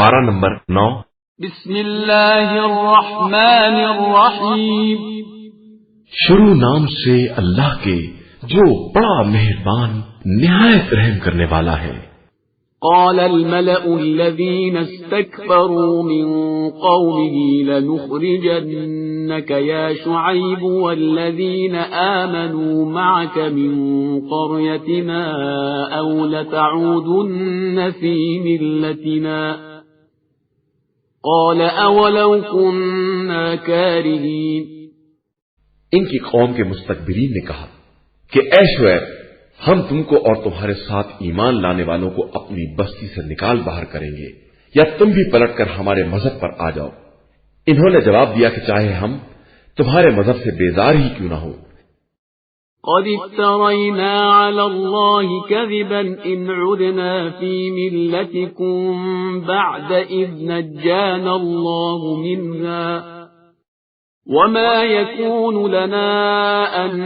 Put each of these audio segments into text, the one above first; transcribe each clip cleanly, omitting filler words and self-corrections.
پارہ نمبر 9۔ بسم اللہ الرحمن الرحیم۔ شروع نام سے اللہ کے جو بڑا مہربان نہایت رحم کرنے والا ہے۔ قال الملأ الذين استكبروا من قومه لنخرجنك يا شعيب والذين آمنوا معك من قريتنا أو لتعودن في ملتنا قال أولو كنا كارهين۔ ان کی قوم کے مستکبرین نے کہا کہ اے شعیب، ہم تم کو اور تمہارے ساتھ ایمان لانے والوں کو اپنی بستی سے نکال باہر کریں گے، یا تم بھی پلٹ کر ہمارے مذہب پر آ جاؤ۔ انہوں نے جواب دیا کہ چاہے ہم تمہارے مذہب سے بیزار ہی کیوں نہ ہو۔ قد افترينا على الله كذبا إن عدنا في ملتكم بعد إذ نجانا الله منها وما يكون لنا أن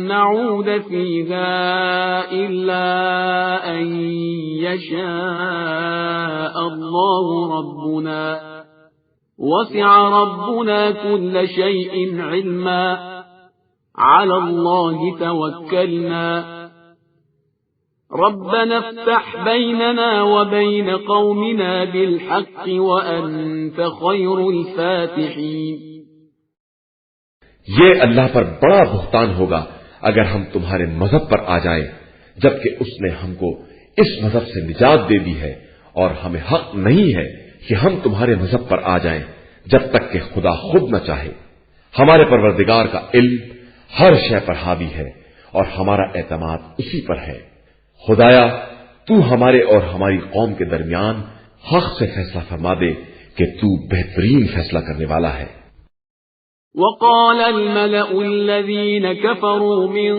نعود فيها إلا أن يشاء الله ربنا وسع ربنا كل شيء علما على الله توكلنا ربنا افتح بيننا وبين قومنا بالحق وأنت خير الفاتحين۔ یہ اللہ پر بڑا بہتان ہوگا اگر ہم تمہارے مذہب پر آ جائیں، جبکہ اس نے ہم کو اس مذہب سے نجات دے دی ہے، اور ہمیں حق نہیں ہے کہ ہم تمہارے مذہب پر آ جائیں جب تک کہ خدا خود نہ چاہے۔ ہمارے پروردگار کا علم ہر شے پر حاوی ہے اور ہمارا اعتماد اسی پر ہے۔ خدایا تو ہمارے اور ہماری قوم کے درمیان حق سے فیصلہ فرما دے کہ تو بہترین فیصلہ کرنے والا ہے۔ وقال الملأ الذين كفروا من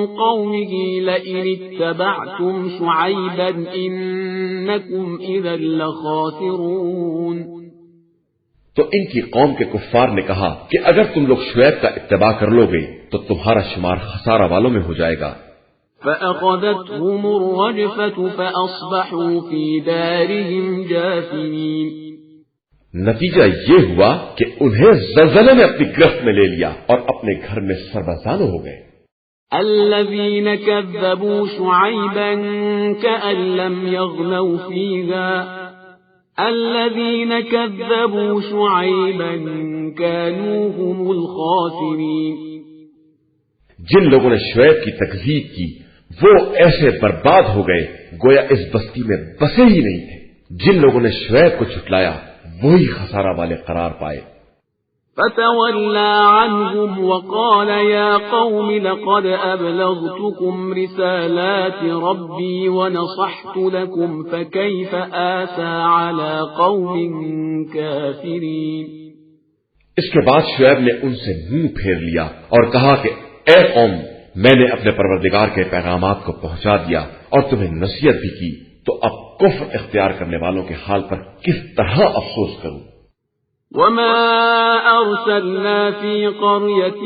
قومه لئن اتبعتم شعيبا إنكم إذا لخاسرون۔ تو ان کی قوم کے کفار نے کہا کہ اگر تم لوگ شعیب کا اتباع کر لو گے تو تمہارا شمار خسارہ والوں میں ہو جائے گا۔ فأخذتهم الرجفة فأصبحوا في دارهم جاثمين۔ نتیجہ یہ ہوا کہ انہیں زلزلے نے اپنی گرفت میں لے لیا اور اپنے گھر میں سربازانو ہو گئے۔ الذين كذبوا شعيبا كأن لم يغنوا فيها الذين كذبوا شعيبا كانوا هم الخاسرين۔ جن لوگوں نے شعیب کی تکذیب کی وہ ایسے برباد ہو گئے گویا اس بستی میں بسے ہی نہیں تھے۔ جن لوگوں نے شعیب کو جھٹلایا وہی خسارہ والے قرار پائے۔ فتولى عنهم وقال يا قوم لقد أبلغتكم رسالات ربي ونصحت لكم فكيف آسى على قوم كافرين۔ اس کے بعد شعیب نے ان سے منہ پھیر لیا اور کہا کہ اے قوم، میں نے اپنے پروردگار کے پیغامات کو پہنچا دیا اور تمہیں نصیحت بھی کی، تو اب کفر اختیار کرنے والوں کے حال پر کس طرح افسوس کروں۔ وما أرسلنا في قرية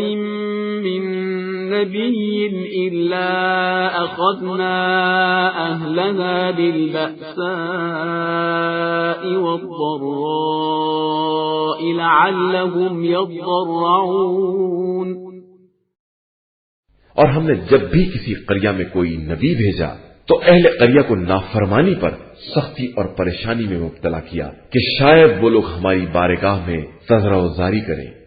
من نبي إلا أخذنا أهلها بالبأساء والضراء لعلهم يضرعون۔ اور ہم نے جب بھی کسی قریہ میں کوئی نبی بھیجا تو اہل قریہ کو نافرمانی پر سختی اور پریشانی میں مبتلا کیا کہ شاید وہ لوگ ہماری بارگاہ میں تذرع و زاری کریں۔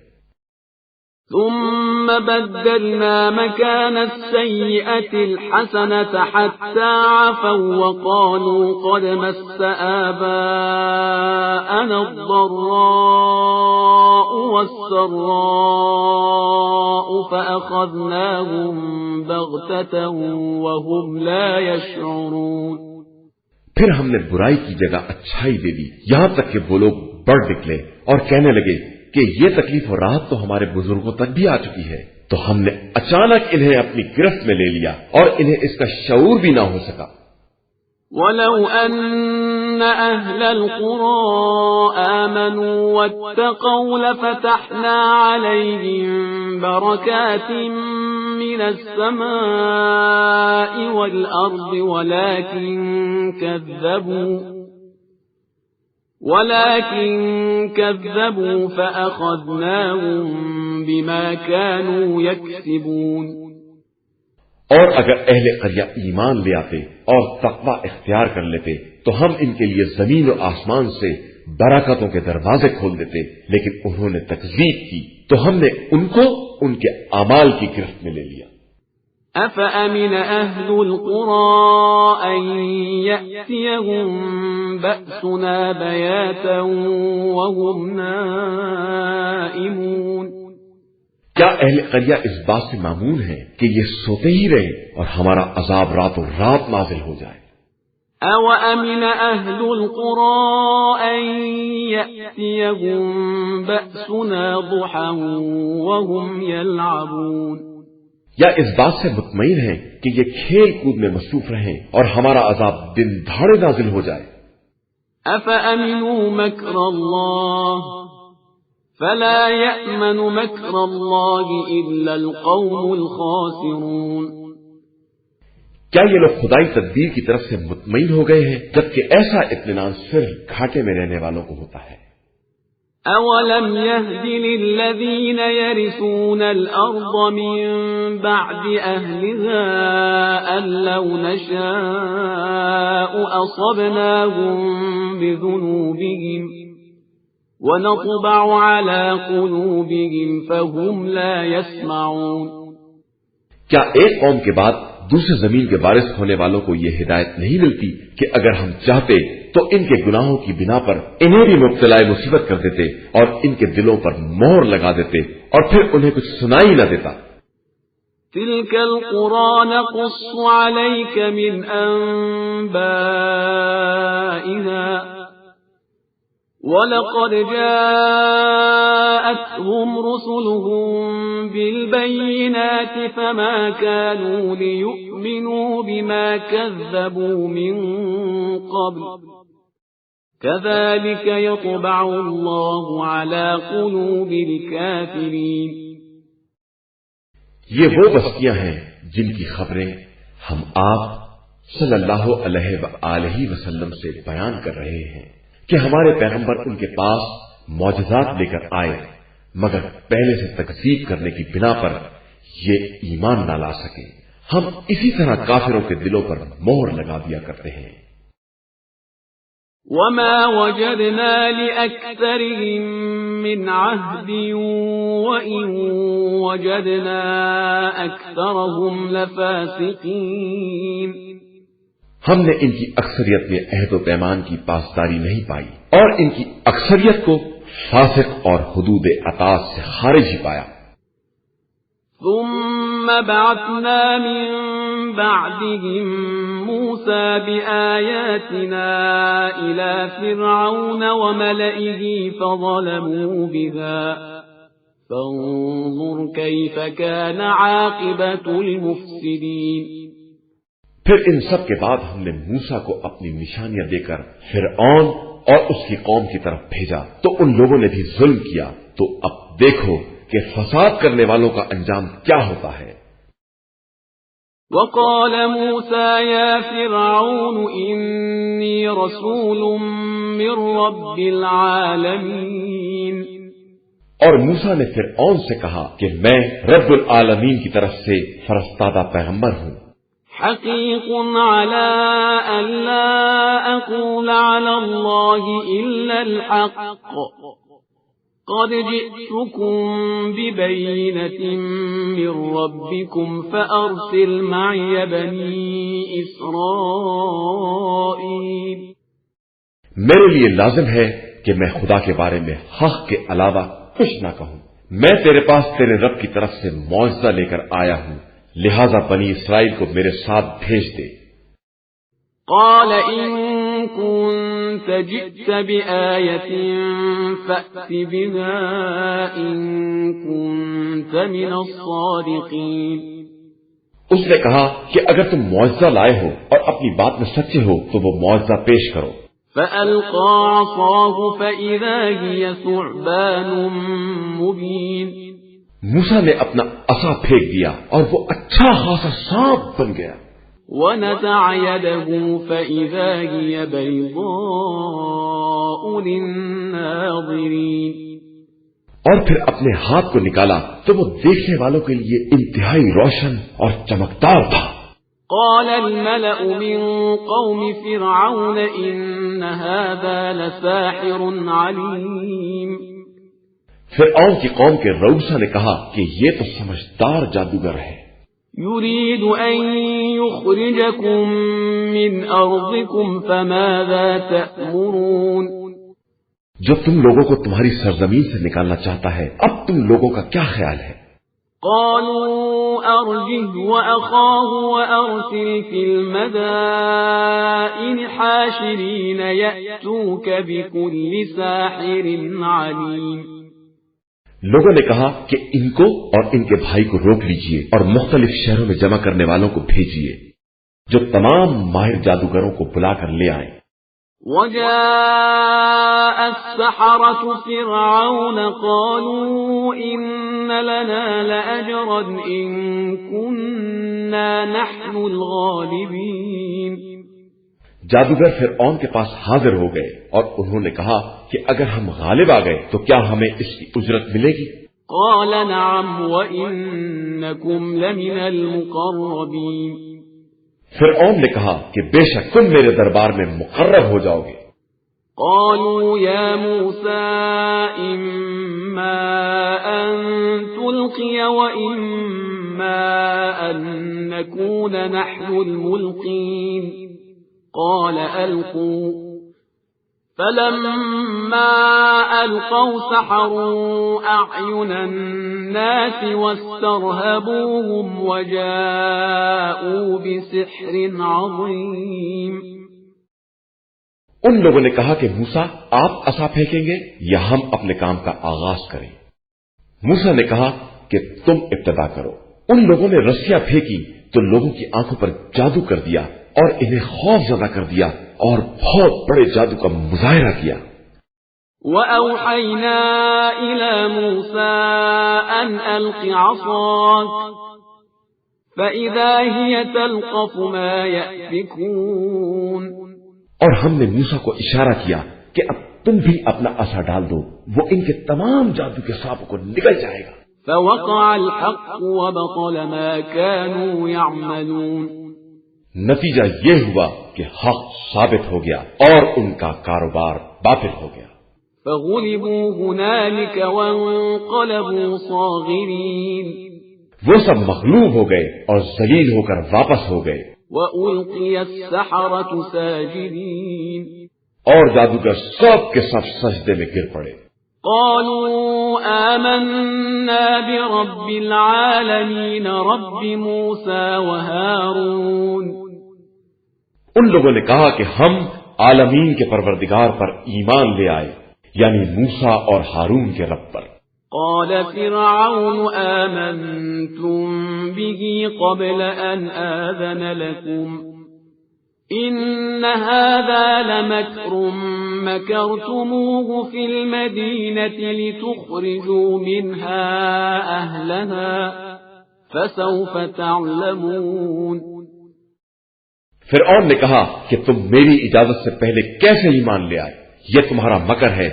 ثم بدلنا مكان السيئة الحسنة حتى عفوا وقالوا قد مس آباءنا الضراء والسراء فأخذناهم بغتة وهم لا يشعرون۔ پھر ہم نے برائی کی جگہ اچھائی دے دی یہاں تک کہ وہ لوگ بڑھ نکلے اور کہنے لگے کہ یہ تکلیف اور راحت تو ہمارے بزرگوں تک بھی آ چکی ہے، تو ہم نے اچانک انہیں اپنی گرفت میں لے لیا اور انہیں اس کا شعور بھی نہ ہو سکا۔ وَلَوْ أَنَّ أَهْلَ الْقُرَىٰ آمَنُوا وَاتَّقَوْا لَفَتَحْنَا عَلَيْهِمْ بَرَكَاتٍ مِّنَ السَّمَاءِ وَالْأَرْضِ وَلَٰكِن كَذَّبُوا فَأَخَذْنَاهُم بَغْتَةً وَهُمْ لَا يَشْعُرُونَ۔ اور ولكن كذبوا فأخذناهم بما كانوا يكسبون۔ اور اگر اہل قریہ ایمان لے آتے اور تقوی اختیار کر لیتے تو ہم ان کے لیے زمین و آسمان سے برکتوں کے دروازے کھول دیتے، لیکن انہوں نے تکذیب کی تو ہم نے ان کو ان کے اعمال کی گرفت میں لے لیا۔ أفأمن أهل القرى أن يأتيهم بأسنا بياتا وهم نائمون۔ کیا اہل قریہ اس بات سے مامون ہے کہ یہ سوتے ہی رہے اور ہمارا عذاب راتوں رات نازل ہو جائے؟ أَوَأَمِنَ أَهْلُ الْقُرَىٰ أَن يَأْتِيَهُم بَأْسُنَا ضُحًى وَهُمْ يَلْعَبُونَ۔ یا اس بات سے مطمئن ہیں کہ یہ کھیل کود میں مصروف رہیں اور ہمارا عذاب دن دھاڑے نازل ہو جائے؟ أَفَأَمِنُوا مَكْرَ اللَّهِ فَلَا يَأْمَنُ مَكْرَ اللَّهِ إِلَّا الْقَوْمُ الْخَاسِرُونَ۔ کیا یہ لوگ خدائی تدبیر کی طرف سے مطمئن ہو گئے ہیں، جبکہ ایسا اطمینان صرف گھاٹے میں رہنے والوں کو ہوتا ہے؟ أَوَلَمْ يَهْدِ لِلَّذِينَ يَرِثُونَ الْأَرْضَ مِن بَعْدِ أَهْلِهَا أَن لَّوْ نَشَاءُ أَصَبْنَاهُم بِذُنُوبِهِمْ وَنَطْبَعُ عَلَىٰ قُلُوبِهِمْ فَهُمْ لَا يَسْمَعُونَ۔ کیا ایک قوم کے بعد دوسرے زمین کے وارث ہونے والوں کو یہ ہدایت نہیں ملتی کہ اگر ہم چاہتے تو ان کے گناہوں کی بنا پر انہیں بھی مبتلا مصیبت کر دیتے اور ان کے دلوں پر مہر لگا دیتے اور پھر انہیں کچھ سنائی نہ دیتا۔ تلك القرى نقص عليك من أنبائها وَلَقَدْ جَاءَتْهُمْ رُسُلُهُم بِالْبَيِّنَاتِ فَمَا كَانُوا لِيُؤْمِنُوا بِمَا كَذَّبُوا مِن قَبْلُ كَذَلِكَ يَطْبَعُ اللَّهُ عَلَى قُلُوبِ الْكَافِرِينَ۔ یہ وہ بستیاں ہیں جن کی خبریں ہم آپ صلی اللہ علیہ وآلہ وسلم سے بیان کر رہے ہیں کہ ہمارے پیغمبر ان کے پاس معجزات لے کر آئے، مگر پہلے سے تکذیب کرنے کی بنا پر یہ ایمان نہ لا سکے۔ ہم اسی طرح کافروں کے دلوں پر مہر لگا دیا کرتے ہیں۔ وَمَا وَجَدْنَا لِأَكْثَرِهِم مِّنْ عَهْدٍ وَإِن وَجَدْنَا أَكْثَرَهُمْ لَفَاسِقِينَ۔ ہم نے ان کی اکثریت میں عہد و پیمان کی پاسداری نہیں پائی اور ان کی اکثریت کو فاسق اور حدود اطاعت سے خارج ہی پایا۔ ثم بعثنا من بعدهم موسى بآياتنا إلى فرعون وملئه فظلموا بها فانظر كيف كان عاقبة المفسدين۔ پھر ان سب کے بعد ہم نے موسیٰ کو اپنی نشانیاں دے کر فرعون اور اس کی قوم کی طرف بھیجا تو ان لوگوں نے بھی ظلم کیا، تو اب دیکھو کہ فساد کرنے والوں کا انجام کیا ہوتا ہے۔ وقال موسى يا فرعون إني رسول من رب العالمين۔ اور موسیٰ نے فرعون سے کہا کہ میں رب العالمین کی طرف سے فرستادہ پیغمبر ہوں۔ حقيق على أن لا أقول على الله إلا الحق قد جئتكم ببينة من ربكم فأرسل معي بني إسرائيل۔ میرے لیے لازم ہے کہ میں خدا کے بارے میں حق کے علاوہ کچھ نہ کہوں۔ میں تیرے پاس تیرے رب کی طرف سے معجزہ لے کر آیا ہوں، لہذا بنی اسرائیل کو میرے ساتھ بھیج دے۔ قال إن كنت جئت بآية فأت بها إن كنت من الصادقين۔ اس نے کہا کہ اگر تم معجزہ لائے ہو اور اپنی بات میں سچے ہو تو وہ معجزہ پیش کرو۔ فألقى عصاه فإذا هي ثعبان مبين۔ موسیٰ نے اپنا عصا پھینک دیا اور وہ اچھا خاصا سانپ بن گیا۔ ونزع يده فإذا هي بيضاء للناظرين. اور پھر اپنے ہاتھ کو نکالا تو وہ دیکھنے والوں کے لیے انتہائی روشن اور چمکدار تھا. قال الملأ من قوم فرعون إن هذا لساحر عليم. فرعون کی قوم کے رؤسا نے کہا کہ یہ تو سمجھدار جادوگر ہے. يريد أن يخرجكم من أرضكم فماذا تأمرون. جو تم لوگوں کو تمہاری سرزمین سے نکالنا چاہتا ہے، اب تم لوگوں کا کیا خیال ہے؟ قالوا أرجه وأخاه وأرسل في المدائن حاشرين يأتوك بكل ساحر عليم. لوگوں نے کہا کہ ان کو اور ان کے بھائی کو روک لیجئے اور مختلف شہروں میں جمع کرنے والوں کو بھیجیے جو تمام ماہر جادوگروں کو بلا کر لے آئیں. وجاء السحرة فرعون قالوا إن لنا لأجرا إن كنا نحن الغالبين. جادوگر فرعون کے پاس حاضر ہو گئے اور انہوں نے کہا کہ اگر ہم غالب آ گئے تو کیا ہمیں اس کی اجرت ملے گی؟ قال نعم وإنكم لمن المقربين. فرعون نے کہا کہ بے شک تم میرے دربار میں مقرب ہو جاؤ گے. قالوا يا موسى إما أن تلقي وإما أن نكون نحن الملقين. قال ألقوا. فلما ألقوا سحروا أعين الناس واسترهبوهم وجاءوا بسحر عظيم. ان لوگوں نے کہا کہ موسیٰ آپ عصا پھینکیں گے یا ہم اپنے کام کا آغاز کریں؟ موسیٰ نے کہا کہ تم ابتدا کرو. ان لوگوں نے رسیاں پھینکی تو لوگوں کی آنکھوں پر جادو کر دیا اور انہیں خوف زدہ کر دیا اور بہت بڑے جادو کا مظاہرہ کیا. وَأَوْحَيْنَا إِلَى مُوسَىٰ أَنْ أَلْقِ عَصَاكَ فَإِذَا هِيَ تَلْقَفُ مَا يَأْفِكُونَ. اور ہم نے موسیٰ کو اشارہ کیا کہ اب تم بھی اپنا عصا ڈال دو، وہ ان کے تمام جادو کے سانپوں کو نگل جائے گا. فَوَقَعَ الْحَقُّ وَبَطَلَ مَا كَانُوا يَعْمَلُونَ. نتیجہ یہ ہوا کہ حق ثابت ہو گیا اور ان کا کاروبار باطل ہو گیا. فَغُلِبُوا هُنَالِكَ وَانقَلَبُوا صَاغِرِينَ. وہ سب مغلوب ہو گئے اور ذلیل ہو کر واپس ہو گئے. وَأُلْقِيَ السَّحَرَةُ سَاجِدِينَ. اور جادوگر سب کے سب سجدے میں گر پڑے. قالوا آمنا برب العالمين رب موسى وهارون. ان لوگوں نے کہا کہ ہم عالمین کے پروردگار پر ایمان لے آئے، یعنی موسیٰ اور ہارون کے رب پر. قال فرعون آمنتم به قبل أن آذن لكم إن هذا لمكر مكرتموه في المدينة لتخرجوا منها أهلها فسوف تعلمون. فرعون نے کہا کہ تم میری اجازت سے پہلے کیسے ایمان لے آئے؟ یہ تمہارا مکر ہے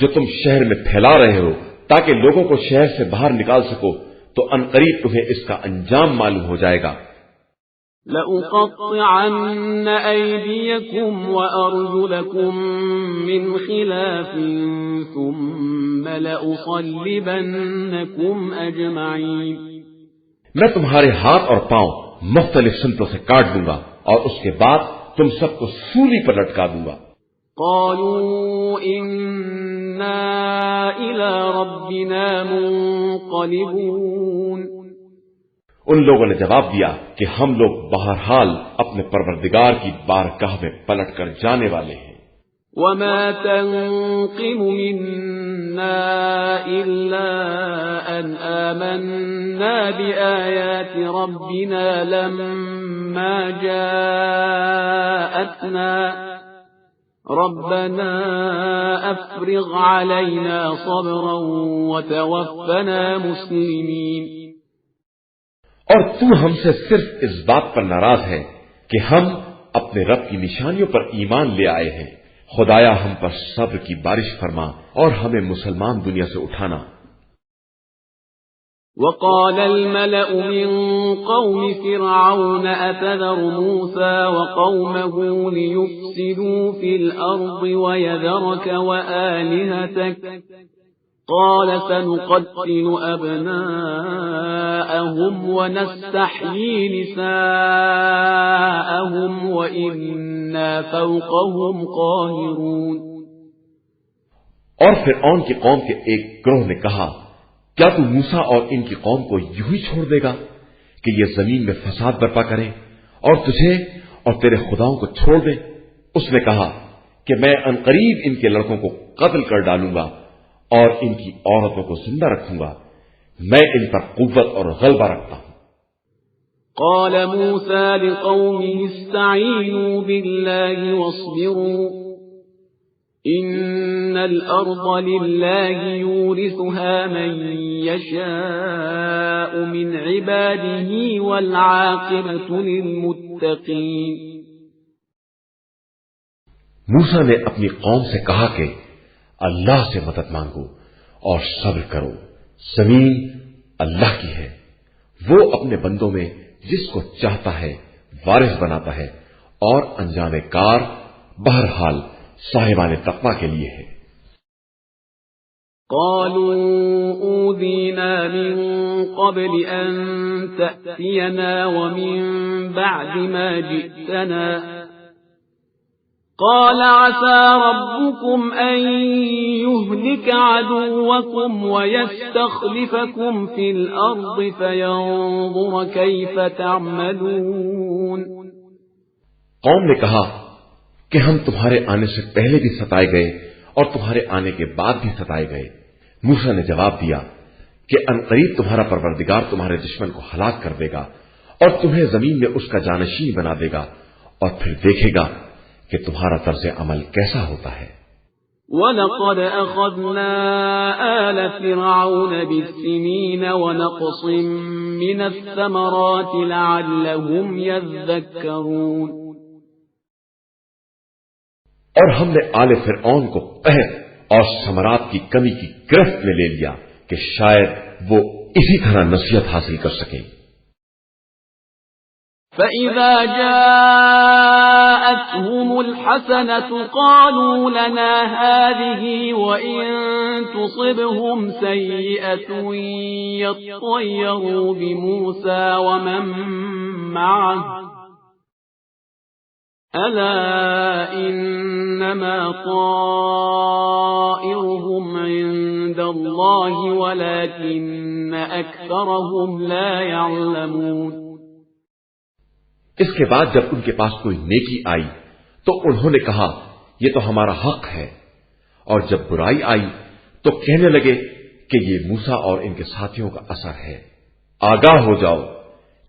جو تم شہر میں پھیلا رہے ہو تاکہ لوگوں کو شہر سے باہر نکال سکو، تو عنقریب تمہیں اس کا انجام معلوم ہو جائے گا. لَأُقَطِّعَنَّ أَيْدِيَكُمْ وَأَرْجُلَكُمْ مِنْ خِلَافٍ ثُمَّ لَأُصَلِّبَنَّكُمْ أَجْمَعِينَ. میں تمہارے ہاتھ اور پاؤں مختلف سمتوں سے کاٹ دوں گا اور اس کے بعد تم سب کو سولی پر لٹکا دوں گا. قالوا إنا إلى ربنا منقلبون. ان لوگوں نے جواب دیا کہ ہم لوگ بہرحال اپنے پروردگار کی بارگاہ میں پلٹ کر جانے والے ہیں. وما تنقم منا إلا أن آمنا بآيات ربنا لما جاءتنا ربنا أفرغ علينا صبرا وتوفنا مسلمين. اور تو ہم سے صرف اس بات پر ناراض ہے کہ ہم اپنے رب کی نشانیوں پر ایمان لے آئے ہیں، خدایا ہم پر صبر کی بارش فرما اور ہمیں مسلمان دنیا سے اٹھانا۔ وقال الملأ من قوم فرعون أتذر موسى وقومه ليفسدوا في الأرض ويذرك وآلهتك قال سنقتل أبناءهم ونستحيي نساءهم وإنا فوقهم قاهرون۔ اور فرعون کی قوم کے ایک گروہ نے کہا، کیا تو موسیٰ اور ان کی قوم کو یوں ہی چھوڑ دے گا کہ یہ زمین میں فساد برپا کریں اور تجھے اور تیرے خداؤں کو چھوڑ دیں؟ اس نے کہا کہ میں عنقریب ان کے لڑکوں کو قتل کر ڈالوں گا اور ان کی عورتوں کو زندہ رکھوں گا، میں ان پر قوت اور غلبہ رکھتا ہوں۔ قال موسى لقومه استعينوا بالله واصبروا إن الأرض لله يورثها من يشاء من عباده والعاقبة للمتقين۔ موسیٰ نے اپنی قوم سے کہا کہ اللہ سے مدد مانگو اور صبر کرو، زمین اللہ کی ہے، وہ اپنے بندوں میں جس کو چاہتا ہے وارث بناتا ہے، اور انجام کار بہرحال صاحبان تقوی کے لیے ہے۔ قالوا أوذينا من قبل أن تأتينا ومن بعد ما جئتنا قال عسى ربكم أن يهلك عدوكم ويستخلفكم في الأرض فينظر كيف تعملون۔ قوم نے کہا کہ ہم تمہارے آنے سے پہلے بھی ستائے گئے اور تمہارے آنے کے بعد بھی ستائے گئے۔ موسیٰ نے جواب دیا کہ عنقریب تمہارا پروردگار تمہارے دشمن کو ہلاک کر دے گا اور تمہیں زمین میں اس کا جانشین بنا دے گا، اور پھر دیکھے گا کہ تمہارا طرز عمل کیسا ہوتا ہے۔ وَلَقَدْ أَخَذْنَا آلَ فِرْعَوْنَ بِالسِّنِينَ وَنَقْصٍ مِّنَ الثَّمَرَاتِ لَعَلَّهُمْ يَذَّكَّرُونَ۔ اور ہم نے آل فرعون کو قحط اور ثمرات کی کمی کی گرفت میں لے لیا کہ شاید وہ اسی طرح نصیحت حاصل کر سکیں۔ فَإِذَا جَاءَتْهُمُ الْحَسَنَةُ قَالُوا لَنَا هَٰذِهِ وَإِن تُصِبْهُمْ سَيِّئَةٌ يَطَّيَّرُوا بِمُوسَىٰ وَمَن مَّعَهُ أَلَا إِنَّمَا طَائِرُهُمْ عِندَ اللَّهِ وَلَٰكِنَّ أَكْثَرَهُمْ لَا يَعْلَمُونَ۔ اس کے بعد جب ان کے پاس کوئی نیکی آئی تو انہوں نے کہا یہ تو ہمارا حق ہے، اور جب برائی آئی تو کہنے لگے کہ یہ موسیٰ اور ان کے ساتھیوں کا اثر ہے۔ آگاہ ہو جاؤ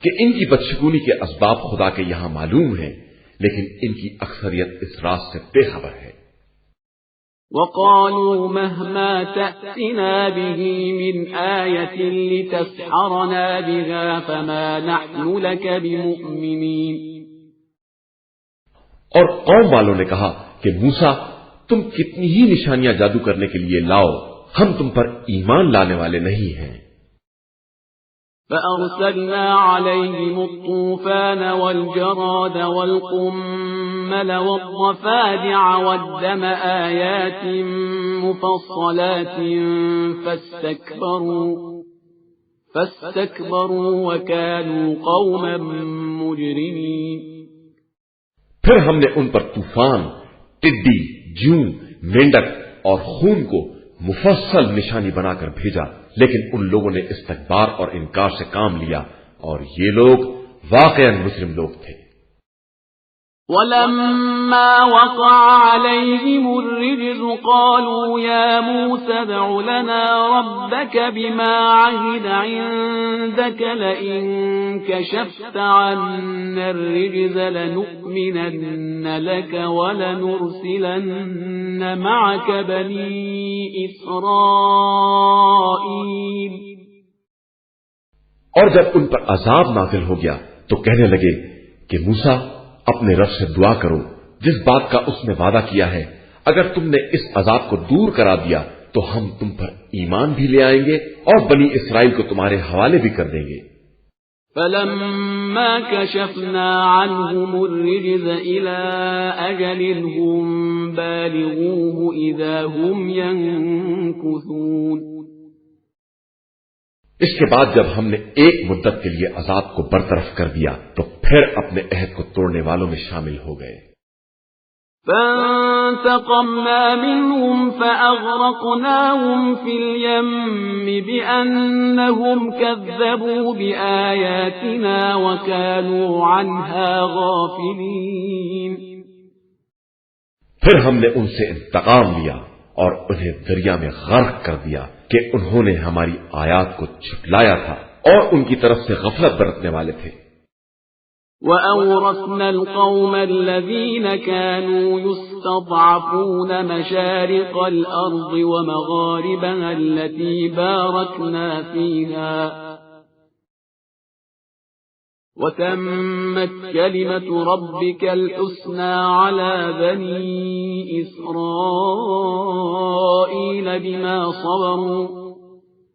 کہ ان کی بدشگونی کے اسباب خدا کے یہاں معلوم ہیں، لیکن ان کی اکثریت اس راز سے بے خبر ہے۔ وَقَالُوا مَهْمَا تَأْتِنَا بِهِ مِنْ آيَةٍ لِتَسْحَرَنَا بِهَا فَمَا نَحْنُ لَكَ بِمُؤْمِنِينَ۔ اور قوم والوں نے کہا کہ موسیٰ تم کتنی ہی نشانیاں جادو کرنے کے لیے لاؤ، ہم تم پر ایمان لانے والے نہیں ہیں۔ فَأَرْسَلْنَا عَلَيْهِمُ الطُّوفَانَ وَالْجَرَادَ وَالْقُمَّلَ وَالضَّفَادِعَ وَالدَّمَ آيَاتٍ مُفَصَّلَاتٍ فَاسْتَكْبَرُوا وَكَانُوا قَوْمًا مُجْرِمِينَ۔ پھر ہم نے ان پر طوفان، ٹڈی، جوں، مینڈک اور خون کو مفصل نشانی بنا کر بھیجا، لیکن ان لوگوں نے استکبار اور انکار سے کام لیا، اور یہ لوگ واقعاً مجرم لوگ تھے۔ وَلَمَّا وَقَعَ عَلَيْهِمُ الرِّجْزُ قَالُوا يَا مُوسَى ادْعُ لَنَا رَبَّكَ بِمَا عَهِدَ عِندَكَ لَئِن كَشَفْتَ عَنَّا الرِّجْزَ لَنُؤْمِنَنَّ لَكَ وَلَنُرْسِلَنَّ مَعَكَ بَنِي إِسْرَائِيلَ۔ اور جب ان پر عذاب نازل ہو گیا تو کہنے لگے کہ موسیٰ اپنے رب سے دعا کرو جس بات کا اس نے وعدہ کیا ہے، اگر تم نے اس عذاب کو دور کرا دیا تو ہم تم پر ایمان بھی لے آئیں گے اور بنی اسرائیل کو تمہارے حوالے بھی کر دیں گے۔ فَلَمَّا كَشَفْنَا عَنْهُمُ الرِّجْزَ إِلَىٰ أَجَلٍ هُمْ بَالِغُوهُ إِذَا هُمْ يَنكُثُونَ۔ اس کے بعد جب ہم نے ایک مدت کے لیے عذاب کو برطرف کر دیا تو پھر اپنے عہد کو توڑنے والوں میں شامل ہو گئے۔ فَانْتَقَمْنَا مِنْهُمْ فَأَغْرَقْنَاهُمْ فِي الْيَمِّ بِأَنَّهُمْ كَذَّبُوا بِآيَاتِنَا وَكَانُوا عَنْهَا غَافِلِينَ۔ پھر ہم نے ان سے انتقام لیا اور انہیں دریا میں غرق کر دیا کہ انہوں نے ہماری آیات کو جھٹلایا تھا اور ان کی طرف سے غفلت برتنے والے تھے۔ وَأَوْرَثْنَا الْقَوْمَ الَّذِينَ كَانُوا يُسْتَضْعَفُونَ مَشَارِقَ الْأَرْضِ وَمَغَارِبَهَا الَّتِي بَارَكْنَا فِيهَا وَتَمَّتْ كَلِمَةُ رَبِّكَ الْحُسْنَى عَلَى بَنِي إِسْرَائِيلَ بِمَا صَبَرُوا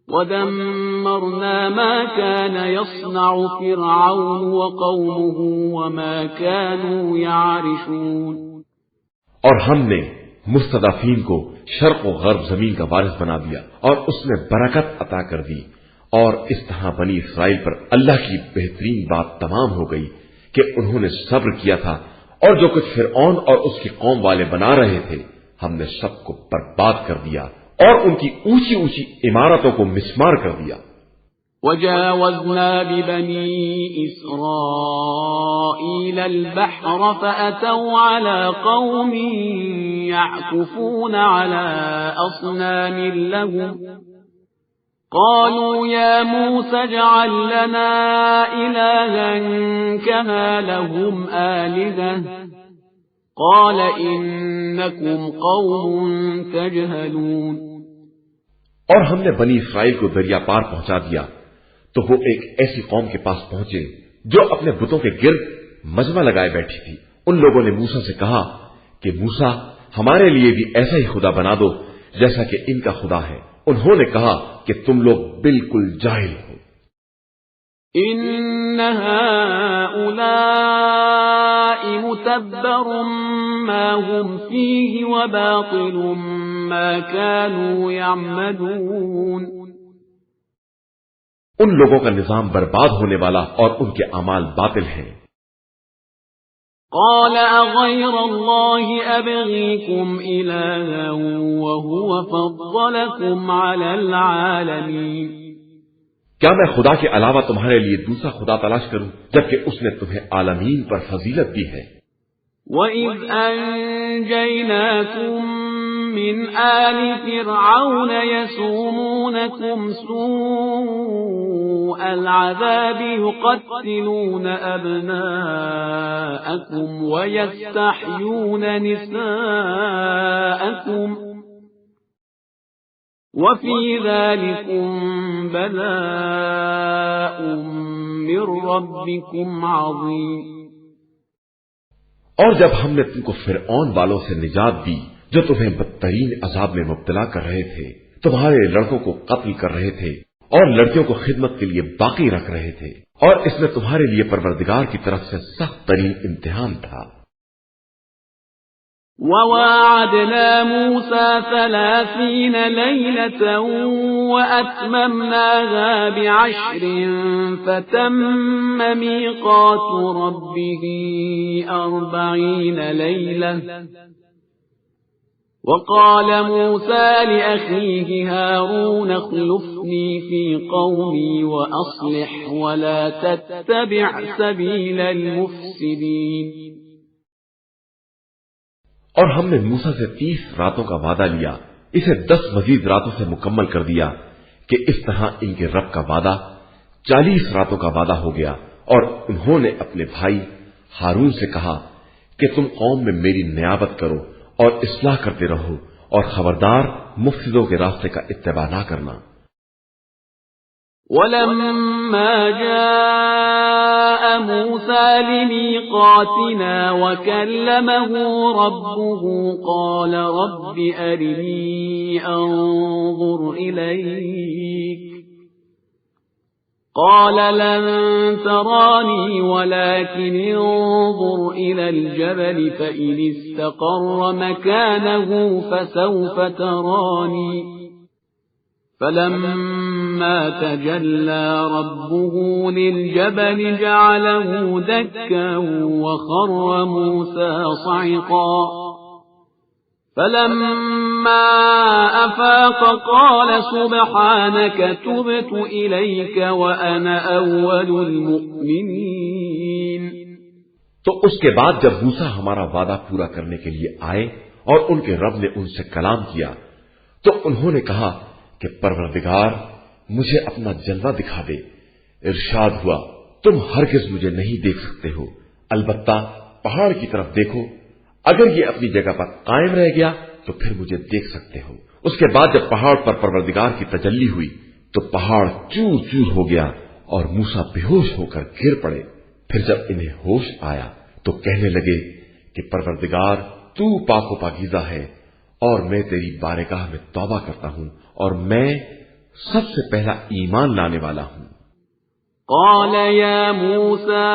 وَدَمَّرْنَا مَا كَانَ يَصْنَعُ فِرْعَوْنُ وَقَوْمُهُ وَمَا كَانُوا يَعْرِشُونَ۔ اور ہم نے مستضعفین کو شرق و غرب زمین کا وارث بنا دیا اور اس میں برکت عطا کر دی، اور اس طرح بنی اسرائیل پر اللہ کی بہترین بات تمام ہو گئی کہ انہوں نے صبر کیا تھا، اور جو کچھ فرعون اور اس کی قوم والے بنا رہے تھے ہم نے سب کو برباد کر دیا اور ان کی اونچی اونچی عمارتوں کو مسمار کر دیا۔ وَجَاوَزْنَا بِبَنِي إِسْرَائِيلَ الْبَحْرَ فَأَتَوْا عَلَى قَوْمٍ يَعْكُفُونَ عَلَى أَصْنَامٍ لَهُمْ قالوا يا موسى اجعل لنا إلها كما لهم آلهة قال إنكم قوم تجهلون۔ اور ہم نے بنی اسرائیل کو دریا پار پہنچا دیا تو وہ ایک ایسی قوم کے پاس پہنچے جو اپنے بتوں کے گرد مجمع لگائے بیٹھی تھی۔ ان لوگوں نے موسیٰ سے کہا کہ موسیٰ ہمارے لیے بھی ایسا ہی خدا بنا دو جیسا کہ ان کا خدا ہے۔ انہوں نے کہا کہ تم لوگ بالکل جاہل ہو۔ ان هؤلاء متبر ما هم فيه وباطل ما كانوا يعملون۔ ان لوگوں کا نظام برباد ہونے والا اور ان کے اعمال باطل ہیں۔ قال اغير الله ابغيكم الها وهو فضلكم على العالمين۔ کیا میں خدا کے علاوہ تمہارے لیے دوسرا خدا تلاش کروں جبکہ اس نے تمہیں عالمین پر فضیلت دی ہے۔ وَإِذْ أَنْجَيْنَاكُمْ مِنْ آلِ فِرْعَوْنَ يَسُومُونَكُمْ سُوءَ الْعَذَابِ يُقَتِّلُونَ أَبْنَاءَكُمْ وَيَسْتَحْيُونَ نِسَاءَكُمْ وَفِي ذَلِكُمْ بَلَاءٌ مِّن رَّبِّكُمْ عَظِيمٌ۔ اور جب ہم نے تم کو فرعون والوں سے نجات دی جو تمہیں بدترین عذاب میں مبتلا کر رہے تھے، تمہارے لڑکوں کو قتل کر رہے تھے اور لڑکیوں کو خدمت کے لیے باقی رکھ رہے تھے، اور اس میں تمہارے لیے پروردگار کی طرف سے سخت ترین امتحان تھا۔ وَوَاعَدْنَا مُوسَى 30 لَيْلَةً وَأَتْمَمْنَاهَا ب10 فَتَمَّ مِيقَاتُ رَبِّهِ 40 لَيْلَةً وَقَالَ مُوسَى لِأَخِيهِ هَارُونَ اخْلُفْنِي فِي قَوْمِي وَأَصْلِحْ وَلَا تَتَّبِعْ سَبِيلَ الْمُفْسِدِينَ۔ اور ہم نے موسیٰ سے 30 راتوں کا وعدہ لیا، اسے 10 مزید راتوں سے مکمل کر دیا کہ اس طرح ان کے رب کا وعدہ 40 راتوں کا وعدہ ہو گیا۔ اور انہوں نے اپنے بھائی ہارون سے کہا کہ تم قوم میں میری نیابت کرو اور اصلاح کرتے رہو، اور خبردار مفسدوں کے راستے کا اتباع نہ کرنا۔ ولما جاء موسى لميقاتنا وكلمه ربه قال رب أرني أنظر إليك قال لن تراني ولكن انظر إلى الجبل فإن استقر مكانه فسوف تراني فلما تجلى ربه للجبل جعله دكا وخر موسى صعقا فلما أفاق قال سبحانك تبت إليك وأنا أول المؤمنين۔ تو اس کے بعد جب موسیٰ ہمارا وعدہ پورا کرنے کے لیے آئے اور ان کے رب نے ان سے کلام کیا تو انہوں نے کہا کہ پروردگار مجھے اپنا جلوہ دکھا دے۔ ارشاد ہوا تم ہرگز مجھے نہیں دیکھ سکتے ہو، البتہ پہاڑ کی طرف دیکھو، اگر یہ اپنی جگہ پر قائم رہ گیا تو پھر مجھے دیکھ سکتے ہو۔ اس کے بعد جب پہاڑ پر پروردگار کی تجلی ہوئی تو پہاڑ چور چور ہو گیا اور موسیٰ بے ہوش ہو کر گر پڑے۔ پھر جب انہیں ہوش آیا تو کہنے لگے کہ پروردگار تو پاک و پاکیزہ ہے اور میں تیری بارگاہ میں توبہ کرتا ہوں اور میں سب سے پہلا ایمان لانے والا ہوں۔ قال يا موسى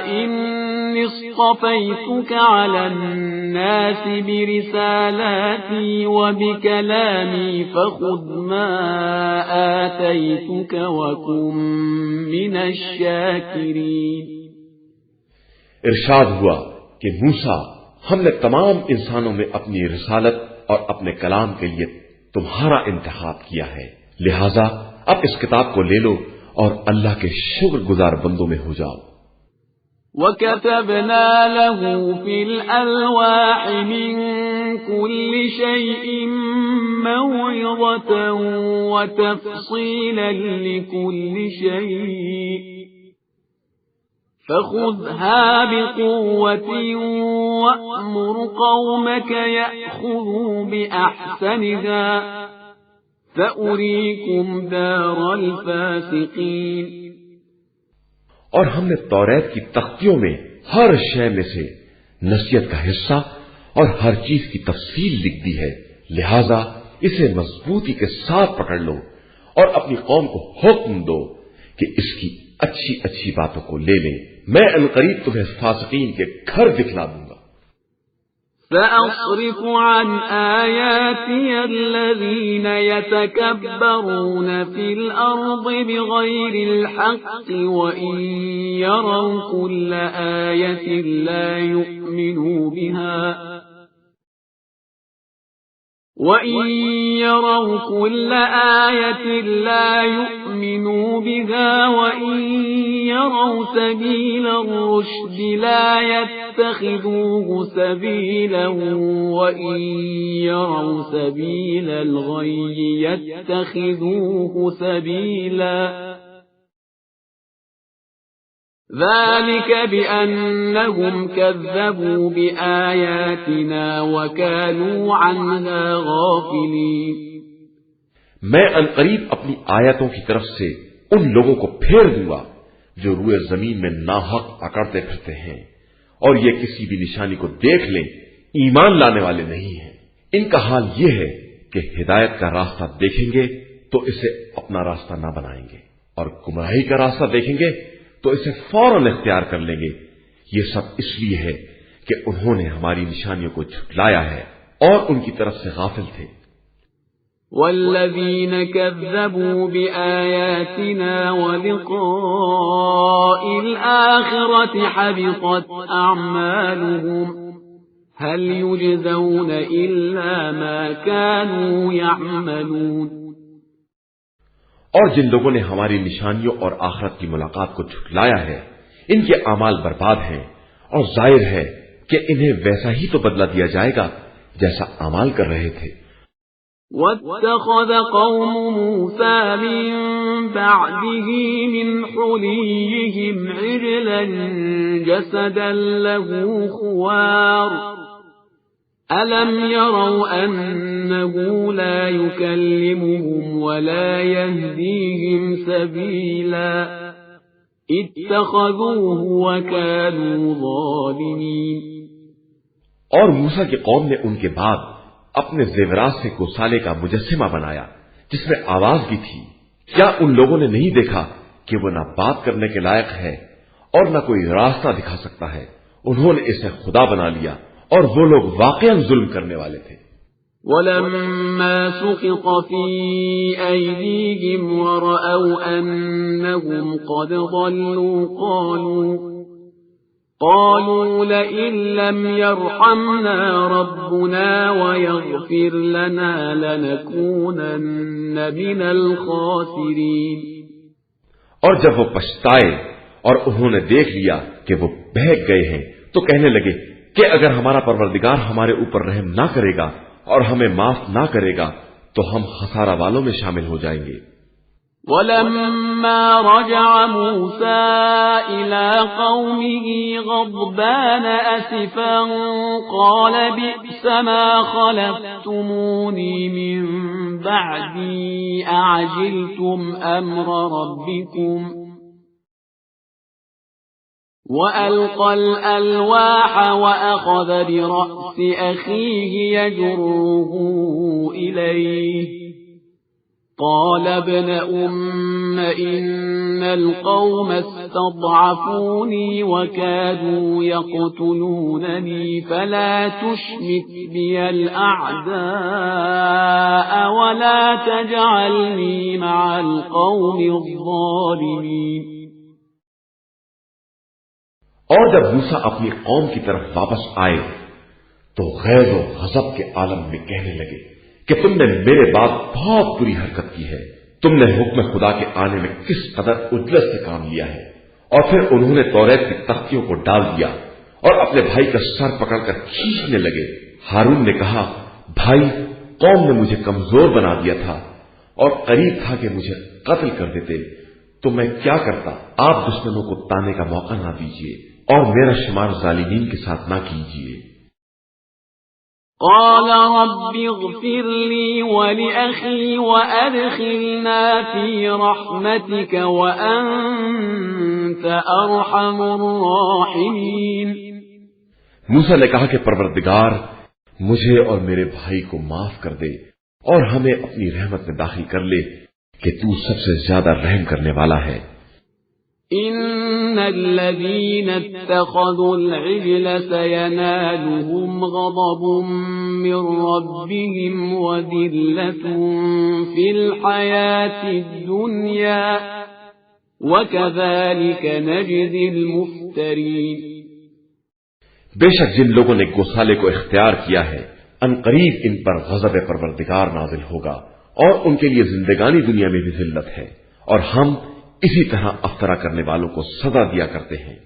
إني اصطفيتك على الناس برسالاتي وبكلامي فخذ ما آتيتك وكن من الشاكرين۔ ارشاد ہوا کہ موسیٰ ہم نے تمام انسانوں میں اپنی رسالت اور اپنے کلام کے لیے تمہارا انتخاب کیا ہے، لہذا اب اس کتاب کو لے لو اور اللہ کے شکر گزار بندوں میں ہو جاؤ۔ وَكَتَبْنَا لَهُ فِي الْأَلْوَاحِ مِنْ كُلِّ شَيْءٍ مَوْعِظَةً وَتَفْصِيلًا لِكُلِّ شَيْءٍ فَخُذْهَا بِقُوَّةٍ وَأْمُرْ قَوْمَكَ يَأْخُذُوا بِأَحْسَنِهَا فَأُرِيكُمْ دَارَ الْفَاسِقِينَ۔ اور ہم نے توریت کی تختیوں میں ہر شے میں سے نصیحت کا حصہ اور ہر چیز کی تفصیل لکھ دی ہے، لہذا اسے مضبوطی کے ساتھ پکڑ لو اور اپنی قوم کو حکم دو کہ اس کی اچھی اچھی باتوں کو لے لیں، میں عنقریب تمہیں فاسقین کے گھر دکھلا دوں گا۔ سأصرف عن آياتي الذين يتكبرون في الأرض بغير الحق وإن يروا كل آية لا يؤمنوا بها وَإِن يَرَوْا كُلَّ آيَةٍ لَّا يُؤْمِنُوا بِهَا وَإِن يَرَوْا سَبِيلَ الرُّشْدِ لَا يَتَّخِذُوهُ سَبِيلًا وَإِن يَرَوْا سَبِيلَ الْغَيِّ يَتَّخِذُوهُ سَبِيلًا ذَلِكَ بِأَنَّهُمْ كَذَّبُوا بِآيَاتِنَا وَكَانُوا عَنْهَا غَافِلِينَ۔ میں عنقریب اپنی آیتوں کی طرف سے ان لوگوں کو پھیر دوں گا جو روئے زمین میں ناحق اکڑتے پھرتے ہیں اور یہ کسی بھی نشانی کو دیکھ لیں ایمان لانے والے نہیں ہیں۔ ان کا حال یہ ہے کہ ہدایت کا راستہ دیکھیں گے تو اسے اپنا راستہ نہ بنائیں گے اور گمراہی کا راستہ دیکھیں گے تو اسے فوراً اختیار کر لیں گے۔ یہ سب اس لیے ہے کہ انہوں نے ہماری نشانیوں کو جھٹلایا ہے اور ان کی طرف سے غافل تھے۔ والذین کذبوا بآیاتنا ولقاء الآخرة حبطت اعمالهم هل يجزون الا ما كانوا يعملون۔ اور جن لوگوں نے ہماری نشانیوں اور آخرت کی ملاقات کو جھٹلایا ہے ان کے اعمال برباد ہیں اور ظاہر ہے کہ انہیں ویسا ہی تو بدلہ دیا جائے گا جیسا اعمال کر رہے تھے۔ وَاتَّخَذَ قَوْمُ مُوسَى مِن بَعْدِهِ مِنْ حُلِيِّهِمْ عِجْلًا جَسَدًا لَهُ خُوَارٌ أَلَمْ يَرَوْا أَنَّ أنه لا يكلمهم ولا يهديهم سبيلا اتخذوه وكانوا ظالمين۔ اور موسیٰ کی قوم نے ان کے بعد اپنے زیورات سے گوسالے کا مجسمہ بنایا جس میں آواز بھی تھی۔ کیا ان لوگوں نے نہیں دیکھا کہ وہ نہ بات کرنے کے لائق ہے اور نہ کوئی راستہ دکھا سکتا ہے؟ انہوں نے اسے خدا بنا لیا اور وہ لوگ واقعاً ظلم کرنے والے تھے۔ وَلَمَّا سُقِطَ فِي أَيْدِيهِمْ وَرَأَوْا أَنَّهُمْ قَدْ ضَلُّوا قالوا لئن لم يرحمنا ربنا ويغفر لنا لنكونن من الخاسرين۔ اور جب وہ پچھتائے اور انہوں نے دیکھ لیا کہ وہ بہک گئے ہیں تو کہنے لگے کہ اگر ہمارا پروردگار ہمارے اوپر رحم نہ کرے گا اور ہمیں معاف نہ کرے گا تو ہم خسارہ والوں میں شامل ہو جائیں گے۔ وَلَمَّا رَجَعَ مُوسَى إِلَى قَوْمِهِ غَضْبَانَ أَسِفًا قَالَ بِئْسَ مَا خَلَفْتُمُونِي مِن بَعْدِي أَعَجِلْتُمْ أَمْرَ رَبِّكُمْ وَأَلْقَى الْأَلْوَاحَ وَأَخَذَ بِرَأْسِ أَخِيهِ يَجُرُّهُ إِلَيْهِ قال ابن أم إن القوم استضعفوني وكادوا يقتلونني فلا تشمت بي الأعداء ولا تجعلني مع القوم الظالمين۔ اور جب موسیٰ اپنی قوم کی طرف واپس آئے تو غیظ و غضب کے عالم میں کہنے لگے کہ تم نے میرے بعد بہت بری حرکت کی ہے۔ تم نے حکم خدا کے آنے میں کس قدر عجلت سے کام لیا ہے۔ اور پھر انہوں نے توریت کی تختیوں کو ڈال دیا اور اپنے بھائی کا سر پکڑ کر کھینچنے لگے۔ ہارون نے کہا، بھائی، قوم نے مجھے کمزور بنا دیا تھا اور قریب تھا کہ مجھے قتل کر دیتے، تو میں کیا کرتا؟ آپ دشمنوں کو تانے کا موقع نہ دیجیے اور میرا شمار ظالمین کے ساتھ نہ کیجیے۔ قال رب اغفر لي ولأخي وأدخلنا في رحمتك وأنت أرحم الراحمين۔ موسیٰ نے کہا کہ پروردگار، مجھے اور میرے بھائی کو معاف کر دے اور ہمیں اپنی رحمت میں داخل کر لے کہ تو سب سے زیادہ رحم کرنے والا ہے۔ ان الذين اتخذوا العجل سينالهم غضب من ربهم وذلة في الحياة الدنيا وكذلك نجزي المفترين۔ بے شک جن لوگوں نے گوسالے کو اختیار کیا ہے ان قریب ان پر غضب پروردگار نازل ہوگا اور ان کے لیے زندگانی دنیا میں بھی ذلت ہے، اور ہم اسی طرح افطرا کرنے والوں کو سزا دیا کرتے ہیں۔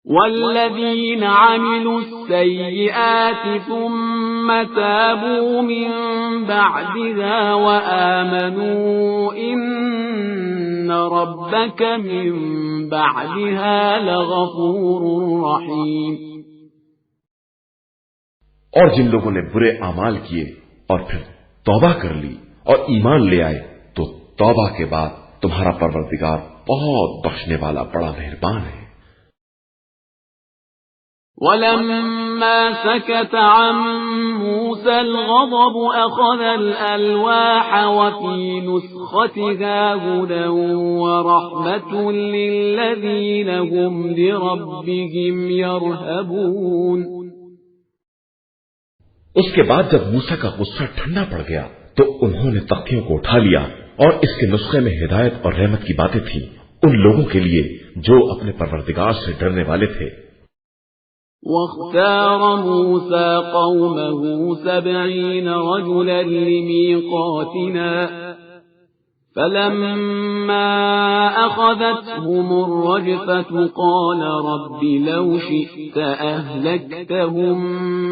والذین عملوا السیئات ثم تابوا من بعدها وآمنوا ان ربک من بعدها لغفور رحیم۔ اور جن لوگوں نے برے اعمال کیے اور پھر توبہ کر لی اور ایمان لے آئے تو توبہ کے بعد تمہارا پروردگار بہت بخشنے والا بڑا مہربان ہے۔ وَلَمَّا سَكَتَ عَن مُوسَى الْغَضَبُ أَخَذَ الْأَلْوَاحَ وَفِي نُسْخَتِهَا هُدًى وَرَحْمَةٌ لِّلَّذِينَ هُمْ لِرَبِّهِمْ يَرْهَبُونَ۔ اس کے بعد جب موسیٰ کا غصہ ٹھنڈا پڑ گیا تو انہوں نے تختیوں کو اٹھا لیا اور اس کے نسخے میں ہدایت اور رحمت کی باتیں تھیں ان لوگوں کے لیے جو اپنے پروردگار سے ڈرنے والے تھے۔ واختار موسى قومه 70 رجلا لميقاتنا فلما أخذتهم الرجفة قال رب لو شئت أهلكتهم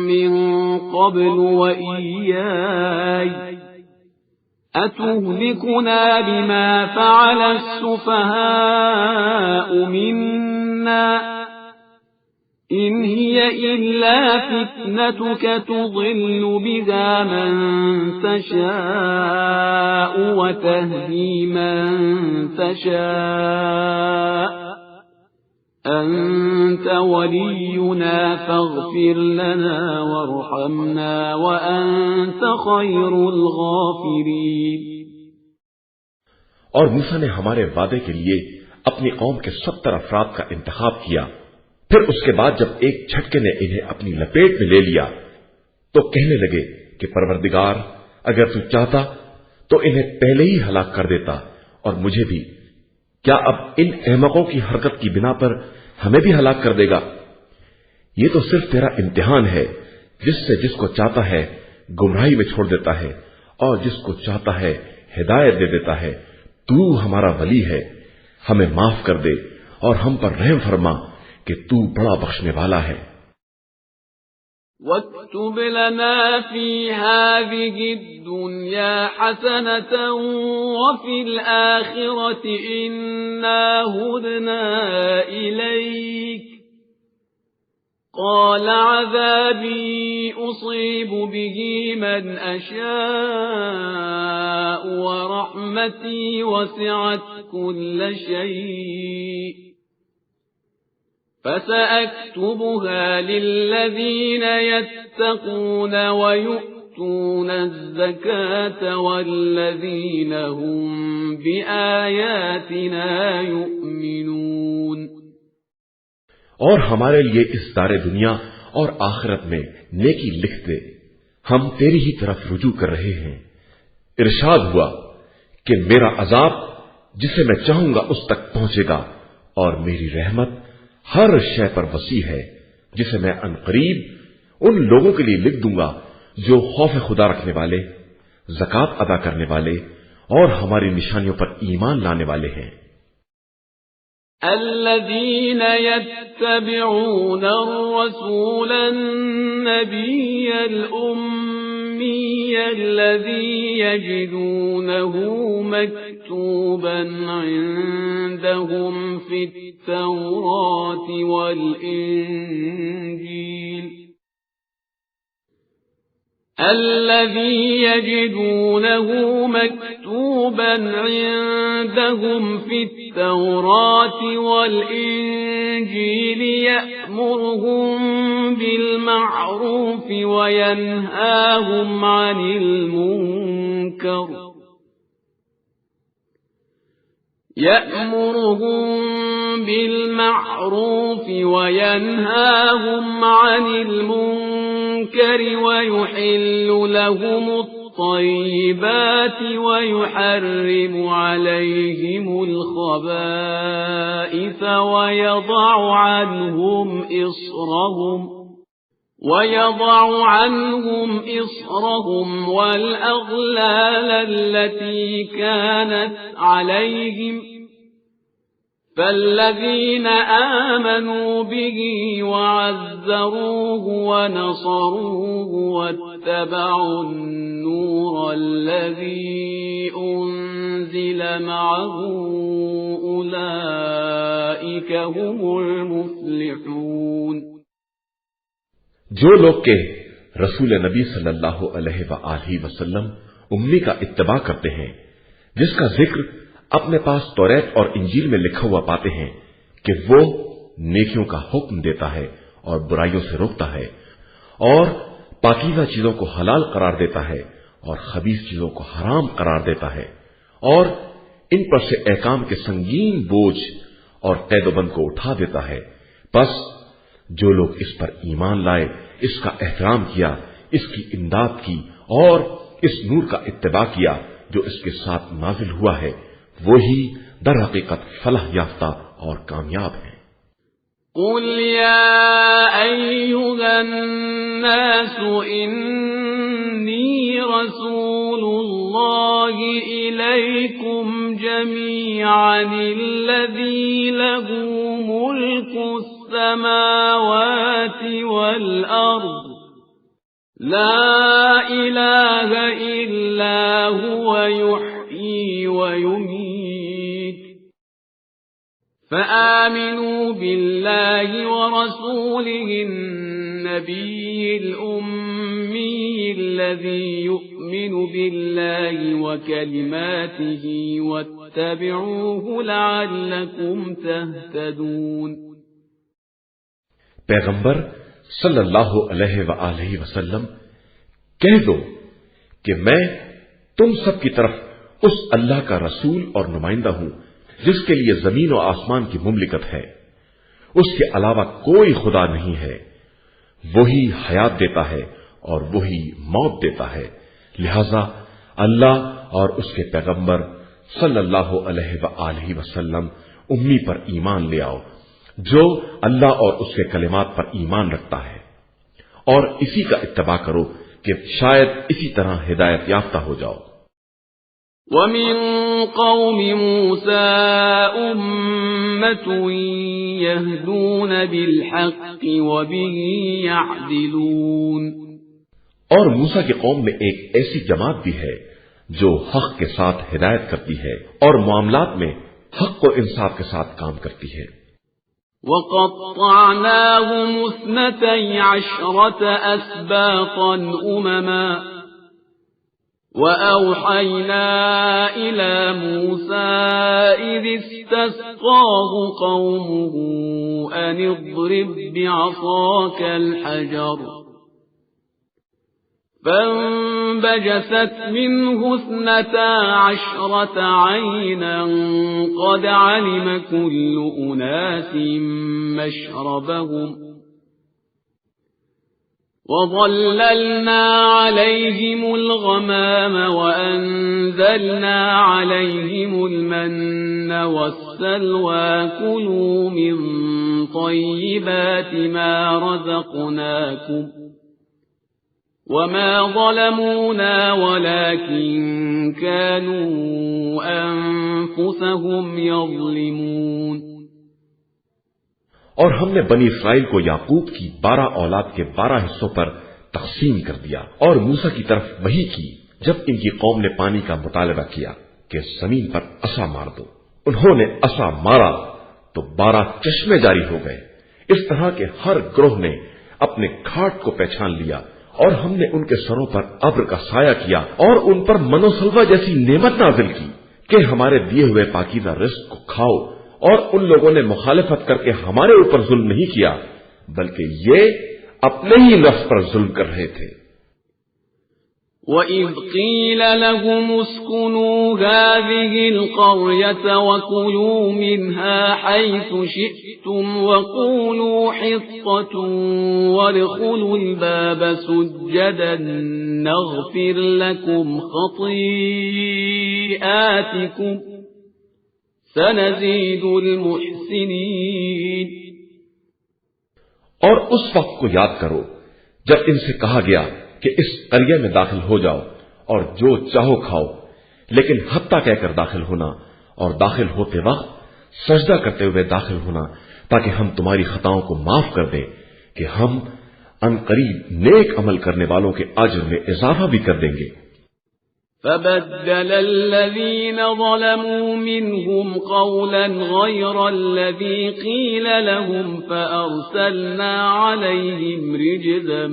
من قبل وإياي أتهلكنا بما فعل السفهاء منا إن هي إلا فتنتك تضل بها من تشاء وتهدي من تشاء أنت ولينا فاغفر لنا وارحمنا وأنت خير الغافرين۔ اور موسیٰ نے ہمارے وعدے کے لیے اپنی قوم کے 70 افراد کا انتخاب کیا، پھر اس کے بعد جب ایک جھٹکے نے انہیں اپنی لپیٹ میں لے لیا تو کہنے لگے کہ پروردگار اگر تو چاہتا تو انہیں پہلے ہی ہلاک کر دیتا اور مجھے بھی، کیا اب ان احمقوں کی حرکت کی بنا پر ہمیں بھی ہلاک کر دے گا؟ یہ تو صرف تیرا امتحان ہے، جس سے جس کو چاہتا ہے گمراہی میں چھوڑ دیتا ہے اور جس کو چاہتا ہے ہدایت دے دیتا ہے۔ تو ہمارا ولی ہے، ہمیں معاف کر دے اور ہم پر رحم فرما کہ تو بڑا بخشنے والا ہے۔ وَاكْتُبْ لَنَا فِي هَذِهِ الدُّنْيَا حَسَنَةً وَفِي الْآخِرَةِ إِنَّا هُدْنَا إِلَيْكَ قَالَ عَذَابِي أُصِيبُ بِهِ مَنْ أَشَاءُ وَرَحْمَتِي وَسِعَتْ كُلَّ شَيْءٍ فَسَأَكْتُبُهَا لِلَّذِينَ يَتَّقُونَ وَيُؤْتُونَ الزَّكَاةَ وَالَّذِينَ هُمْ بِآيَاتِنَا يُؤْمِنُونَ۔ اور ہمارے لیے اس دار دنیا اور آخرت میں نیکی لکھ دے، ہم تیری ہی طرف رجوع کر رہے ہیں۔ ارشاد ہوا کہ میرا عذاب جسے میں چاہوں گا اس تک پہنچے گا اور میری رحمت ہر شے پر وسیع ہے، جسے میں عنقریب ان لوگوں کے لیے لکھ دوں گا جو خوف خدا رکھنے والے، زکات ادا کرنے والے اور ہماری نشانیوں پر ایمان لانے والے ہیں۔ الذين يتبعون الرسول النبي الأمي الذي يجدونه مكتوبا عندهم في التوراة والإنجيل يأمرهم بالمعروف وينهاهم عن المنكر ويحل لهم الطيبات ويحرم عليهم الخبائث ويضع عنهم إصرهم والأغلال التي كانت عليهم فالذين آمنوا به وعزروه ونصروه واتبعوا النور الذي أنزل معه أولئك هم المفلحون۔ جو لوگ کہ رسول نبی صلی اللہ علیہ وآلہ وسلم امی کا اتباع کرتے ہیں، جس کا ذکر اپنے پاس توریت اور انجیل میں لکھا ہوا پاتے ہیں کہ وہ نیکیوں کا حکم دیتا ہے اور برائیوں سے روکتا ہے اور پاکیزہ چیزوں کو حلال قرار دیتا ہے اور خبیث چیزوں کو حرام قرار دیتا ہے اور ان پر سے احکام کے سنگین بوجھ اور قید و بند کو اٹھا دیتا ہے، پس جو لوگ اس پر ایمان لائے، اس کا احترام کیا، اس کی امداد کی اور اس نور کا اتباع کیا جو اس کے ساتھ نازل ہوا ہے، وہی در حقیقت فلاح یافتہ اور کامیاب ہیں۔ قل يا أيها الناس إني رسول الله إليكم جميعا الذي له ملك السماوات والأرض لا إله إلا هو يحيي ويميت فآمنوا بالله ورسوله النبي الأمي الذي يؤمن بالله وكلماته واتبعوه لعلكم تهتدون۔ پیغمبر صلی اللہ علیہ وآلہ وسلم کہہ دو کہ میں تم سب کی طرف اس اللہ کا رسول اور نمائندہ ہوں جس کے لیے زمین و آسمان کی مملکت ہے، اس کے علاوہ کوئی خدا نہیں ہے، وہی حیات دیتا ہے اور وہی موت دیتا ہے، لہذا اللہ اور اس کے پیغمبر صلی اللہ علیہ وآلہ وسلم امی پر ایمان لے آؤ جو اللہ اور اس کے کلمات پر ایمان رکھتا ہے، اور اسی کا اتباع کرو کہ شاید اسی طرح ہدایت یافتہ ہو جاؤ۔ وَمِن قَوْمِ مُوسَىٰ أُمَّةٌ يَهْدُونَ بِالْحَقِّ وَبِهِ يَعْدِلُونَ، اور موسیٰ کی قوم میں ایک ایسی جماعت بھی ہے جو حق کے ساتھ ہدایت کرتی ہے اور معاملات میں حق و انصاف کے ساتھ کام کرتی ہے۔ وَقَطَّعْنَاهُمُ 12 أَسْبَاطًا أُمَمًا وَأَوْحَيْنَا إِلَى مُوسَىٰ إِذِ اسْتَسْقَاهُ قَوْمُهُ أَنِ اضْرِب بِّعَصَاكَ الْحَجَرَ فَانبَجَسَتْ مِنْهُ 12 عَيْنًا قَدْ عَلِمَ كُلُّ أُنَاسٍ مَّشْرَبَهُمْ وَظَلَّلْنَا عَلَيْهِمُ الْغَمَامَ وَأَنزَلْنَا عَلَيْهِمُ الْمَنَّ وَالسَّلْوَىٰ كُلُوا مِن طَيِّبَاتِ مَا رَزَقْنَاكُمْ وَمَا ظَلَمُونَا وَلَٰكِن كَانُوا أَنفُسَهُمْ يَظْلِمُونَ۔ اور ہم نے بنی اسرائیل کو یعقوب کی 12 اولاد کے 12 حصوں پر تقسیم کر دیا اور موسیٰ کی طرف وحی کی جب ان کی قوم نے پانی کا مطالبہ کیا کہ زمین پر عصا مار دو۔ انہوں نے عصا مارا تو 12 چشمے جاری ہو گئے، اس طرح کہ ہر گروہ نے اپنے گھاٹ کو پہچان لیا، اور ہم نے ان کے سروں پر ابر کا سایہ کیا اور ان پر من و سلوہ جیسی نعمت نازل کی کہ ہمارے دیے ہوئے پاکیزہ رزق کو کھاؤ، اور ان لوگوں نے مخالفت کر کے ہمارے اوپر ظلم نہیں کیا بلکہ یہ اپنے ہی نفس پر ظلم کر رہے تھے۔ وَإِذْ قِيلَ لَهُمُ اسْكُنُوا هَٰذِهِ الْقَرْيَةَ وَكُلُوا مِنْهَا حَيْثُ شِئْتُمْ وَقُولُوا حِطَّةٌ وَادْخُلُوا الْبَابَ سُجَّدًا نَّغْفِرْ لَكُمْ خَطِيئَاتِكُمْ سَنَزِيدُ الْمُحْسِنِينَ۔ اور اس وقت کو یاد کرو جب ان سے کہا گیا کہ اس قریے میں داخل ہو جاؤ اور جو چاہو کھاؤ، لیکن حتیٰ کہہ کر داخل ہونا اور داخل ہوتے وقت سجدہ کرتے ہوئے داخل ہونا تاکہ ہم تمہاری خطاؤں کو معاف کر دیں کہ ہم ان قریب نیک عمل کرنے والوں کے اجر میں اضافہ بھی کر دیں گے۔ فَبَدَّلَ الَّذِينَ ظَلَمُوا مِنْهُمْ قَوْلًا غَيْرَ الَّذِي قِيلَ لَهُمْ فَأَرْسَلْنَا عَلَيْهِمْ رِجْزًا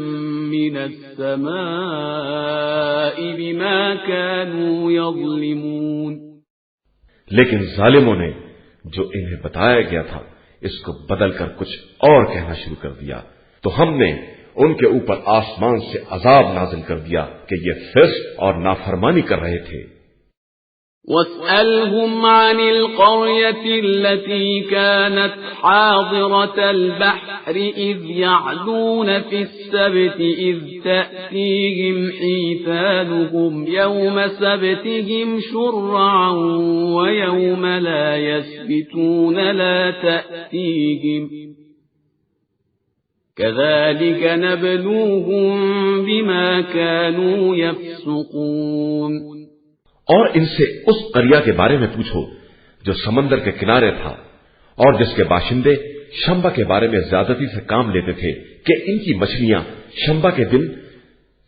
مِّنَ السَّمَاءِ بِمَا كَانُوا يَظْلِمُونَ۔ لیکن ظالموں نے جو انہیں بتایا گیا تھا اس کو بدل کر کچھ اور کہنا شروع کر دیا تو ہم نے ان کے اوپر آسمان سے عذاب نازل کر دیا کہ یہ فسق اور نافرمانی کر رہے تھے۔ وَاسْأَلْهُمْ عَنِ الْقَرْيَةِ الَّتِي كَانَتْ حَاضِرَةَ الْبَحْرِ إِذْ يَعْدُونَ فِي السَّبْتِ إِذْ تَأْتِيهِمْ حِيتَانُهُمْ يَوْمَ سَبْتِهِمْ شُرَّعًا وَيَوْمَ لَا يَسْبِتُونَ لَا تَأْتِيهِمْ كَذَلِكَ نَبْلُوهُمْ بِمَا كَانُوا يَفْسُقُونَ۔ اور ان سے اس قریہ کے بارے میں پوچھو جو سمندر کے کنارے تھا اور جس کے باشندے شنبہ کے بارے میں زیادتی سے کام لیتے تھے کہ ان کی مچھلیاں شنبہ کے دن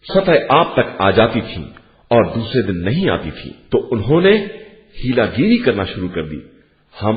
سطح آب تک آ جاتی تھیں اور دوسرے دن نہیں آتی تھی، تو انہوں نے ہیلا گیری کرنا شروع کر دی۔ ہم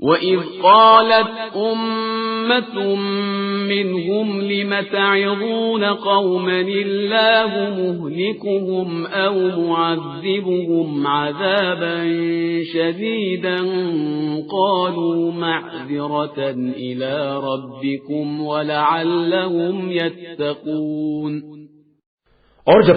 وَإِذْ قَالَتْ أُمَّةٌ مِّنْهُمْ لِمَ تَعِظُونَ قَوْمًا اللَّهُ مُهْلِكُهُمْ أَوْ مُعَذِّبُهُمْ عَذَابًا شَدِيدًا قَالُوا مَعْذِرَةً إِلَى رَبِّكُمْ وَلَعَلَّهُمْ يَتَّقُونَ۔ اور جب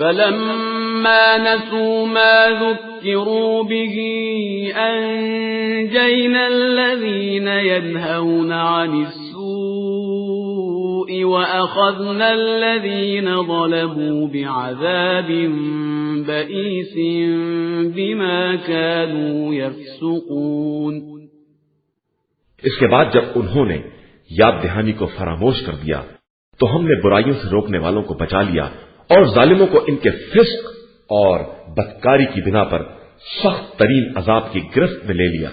فَلَمَّا نَسُوا مَا ذُكِّرُوا بِهِ أَنجَيْنَا الَّذِينَ يَنْهَوْنَ عَنِ السُّوءِ وَأَخَذْنَا الَّذِينَ ظَلَمُوا بِعَذَابٍ بَئِيسٍ بِمَا كَانُوا يَفْسُقُونَ۔ اس کے بعد جب انہوں نے یاد دہانی کو فراموش کر دیا تو ہم نے برائیوں سے روکنے والوں کو بچا لیا اور ظالموں کو ان کے فسق اور بدکاری کی بنا پر سخت ترین عذاب کی گرفت میں لے لیا۔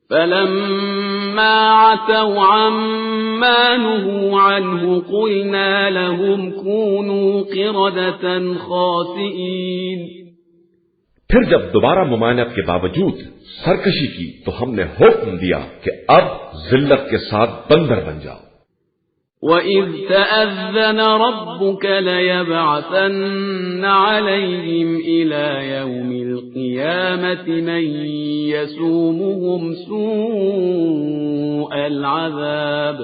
فَلَمَّا عَتَوْا عَمَّا نُهُوا عَنْهُ قُلْنَا لَهُمْ كُونُوا قِرَدَةً خَاسِئِينَ۔ پھر جب دوبارہ ممانعت کے باوجود سرکشی کی تو ہم نے حکم دیا کہ اب ذلت کے ساتھ بندر بن جاؤ۔ وَإِذْ تَأَذَّنَ رَبُّكَ لَيَبْعَثَنَّ عَلَيْهِمْ إِلَى يَوْمِ الْقِيَامَةِ مَن يَسُومُهُمْ سُوءَ الْعَذَابِ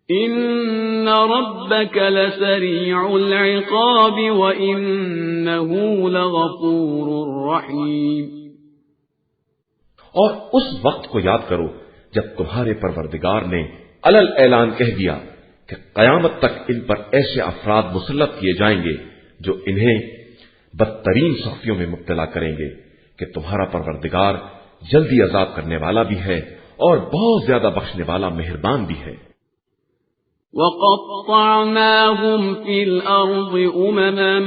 إِنَّ رَبَّكَ لَسَرِيعُ الْعِقَابِ وَإِنَّهُ لَغَفُورٌ رَّحِيمٌ۔ اور اس وقت کو یاد کرو جب تمہارے پروردگار نے علل اعلان کہہ دیا کہ قیامت تک ان پر ایسے افراد مسلط کیے جائیں گے جو انہیں بدترین سختیوں میں مبتلا کریں گے کہ تمہارا پروردگار جلدی عذاب کرنے والا بھی ہے اور بہت زیادہ بخشنے والا مہربان بھی ہے۔ وَقَطَّعْنَاهُمْ فِي الْأَرْضِ أُمَمًا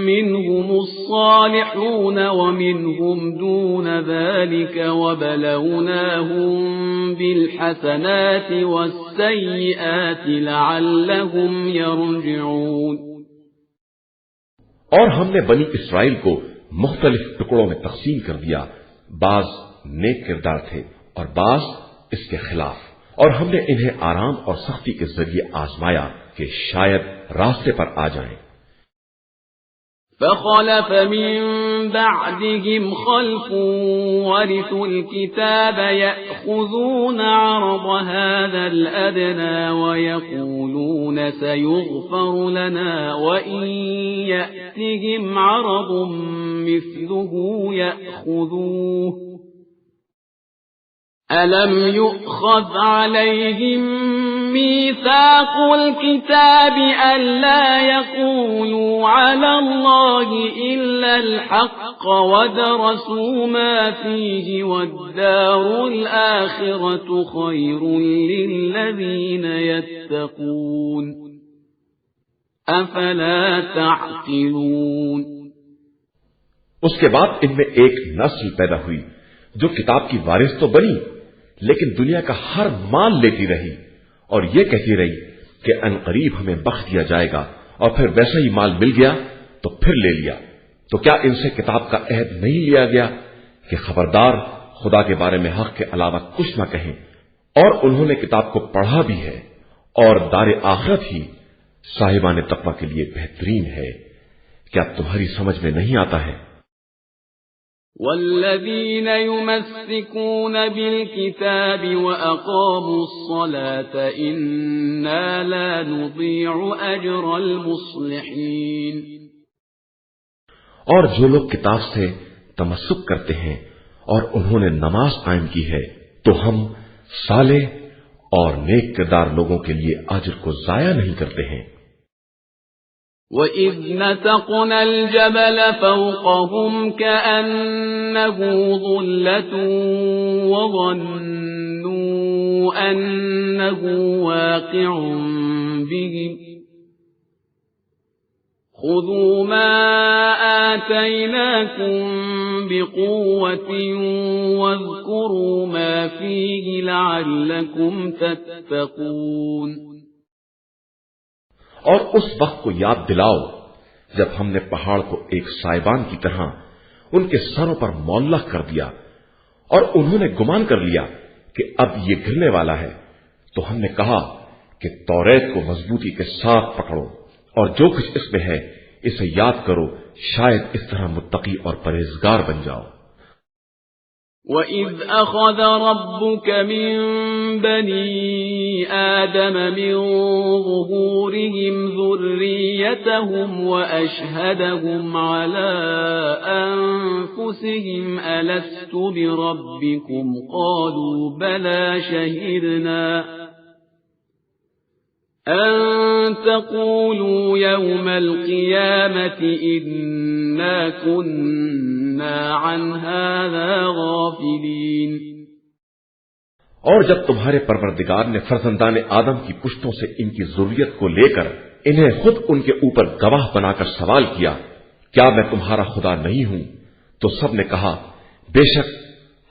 مِّنْهُمُ الصَّالِحُونَ وَمِنْهُمْ دُونَ ذَلِكَ وَبَلَوْنَاهُمْ بِالْحَسَنَاتِ وَالسَّيِّئَاتِ لَعَلَّهُمْ يَرْجِعُونَ۔ اور ہم نے بنی اسرائیل کو مختلف ٹکڑوں میں تقسیم کر دیا، بعض نیک کردار تھے اور بعض اس کے خلاف، اور ہم نے انہیں آرام اور سختی کے ذریعے آزمایا کہ شاید راستے پر آ جائیں۔ فَخَلَفَ مِن بَعْدِهِمْ خَلْفٌ وَرِثُوا الْكِتَابَ يَأْخُذُونَ عَرَضَ هَذَا الْأَدْنَىٰ وَيَقُولُونَ سَيُغْفَرُ لَنَا وَإِن يَأْتِهِمْ عَرَضٌ مِّثْلُهُ يَأْخُذُوهُ أَلَمْ يُؤْخَذْ عَلَيْهِمْ مِيثَاقُ الْكِتَابِ أَلَّا يَقُولُوا عَلَى اللَّهِ إِلَّا الْحَقَّ وَدَرَسُوا مَا فِيهِ وَالدَّارُ الْآخِرَةُ خَيْرٌ لِّلَّذِينَ يَتَّقُونَ أَفَلَا تَعْقِلُونَ۔ اس کے بعد ان میں ایک نسل پیدا ہوئی جو کتاب کی وارث تو بنی لیکن دنیا کا ہر مال لیتی رہی اور یہ کہتی رہی کہ عنقریب ہمیں بخش دیا جائے گا، اور پھر ویسا ہی مال مل گیا تو پھر لے لیا۔ تو کیا ان سے کتاب کا عہد نہیں لیا گیا کہ خبردار خدا کے بارے میں حق کے علاوہ کچھ نہ کہیں؟ اور انہوں نے کتاب کو پڑھا بھی ہے، اور دار آخرت ہی صاحبان تقوی کے لیے بہترین ہے۔ کیا تمہاری سمجھ میں نہیں آتا ہے؟ والذين يمسكون بالكتاب وأقاموا الصلاة إنا لا نضيع أجر المصلحين۔ اور جو لوگ کتاب سے تمسک کرتے ہیں اور انہوں نے نماز قائم کی ہے تو ہم صالح اور نیک کردار لوگوں کے لیے اجر کو ضائع نہیں کرتے ہیں۔ وَإِذْ نَتَقْنَا الْجَبَلَ فَوْقَهُمْ كَأَنَّهُ ظُلَّةٌ وَظَنُّوا أَنَّهُ واقع بِهِمْ خُذُوا مَا آتَيْنَاكُمْ بِقُوَّةٍ وَاذْكُرُوا مَا فِيهِ لَعَلَّكُمْ تَتَّقُونَ۔ اور اس وقت کو یاد دلاؤ جب ہم نے پہاڑ کو ایک سائبان کی طرح ان کے سروں پر معلق کر دیا اور انہوں نے گمان کر لیا کہ اب یہ گرنے والا ہے، تو ہم نے کہا کہ توریت کو مضبوطی کے ساتھ پکڑو اور جو کچھ اس میں ہے اسے یاد کرو، شاید اس طرح متقی اور پرہیزگار بن جاؤ۔ وَإِذْ أَخَذَ رَبُّكَ مِنْ بَنِي آدَمَ مِنْ ظُهُورِهِمْ ذُرِّيَّتَهُمْ وَأَشْهَدَهُمْ عَلَى أَنفُسِهِمْ أَلَسْتُ بِرَبِّكُمْ قَالُوا بَلَى شَهِدْنَا أَن تَقُولُوا يَوْمَ الْقِيَامَةِ إِنَّا كُنَّا عَنْ هَذَا غَافِلِينَ۔ اور جب تمہارے پروردگار نے فرزندان آدم کی پشتوں سے ان کی ذریت کو لے کر انہیں خود ان کے اوپر گواہ بنا کر سوال کیا، کیا میں تمہارا خدا نہیں ہوں؟ تو سب نے کہا بے شک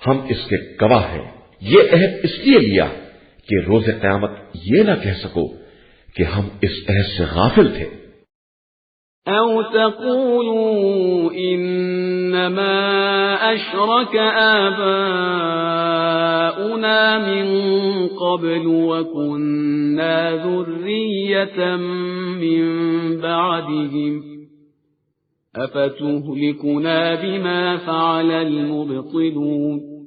ہم اس کے گواہ ہیں۔ یہ عہد اس لیے لیا کہ روز قیامت یہ نہ کہہ سکو کہ ہم اس عہد سے غافل تھے۔ أَوْ تَقُولُوا إِنَّمَا أَشْرَكَ آبَاؤُنَا مِنْ قَبْلُ وَكُنَّا ذُرِّيَّةً مِنْ بَعْدِهِمْ أَفَتُهْلِكُنَا بِمَا فَعَلَ الْمُبْطِلُونَ۔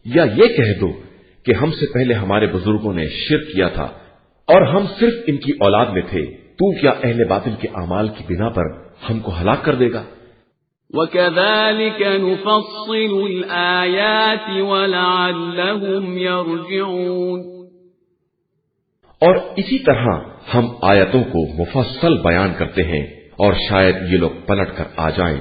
یا یہ کہہ دو کہ ہم سے پہلے ہمارے بزرگوں نے شرک کیا تھا اور ہم صرف ان کی اولاد میں تھے، تو کیا اہل باطل کے اعمال کی بنا پر ہم کو ہلاک کر دے گا؟ وَكَذَلِكَ نُفَصِّلُ الْآيَاتِ وَلَعَلَّهُمْ يَرْجِعُونَ۔ اور اسی طرح ہم آیتوں کو مفصل بیان کرتے ہیں اور شاید یہ لوگ پلٹ کر آ جائیں۔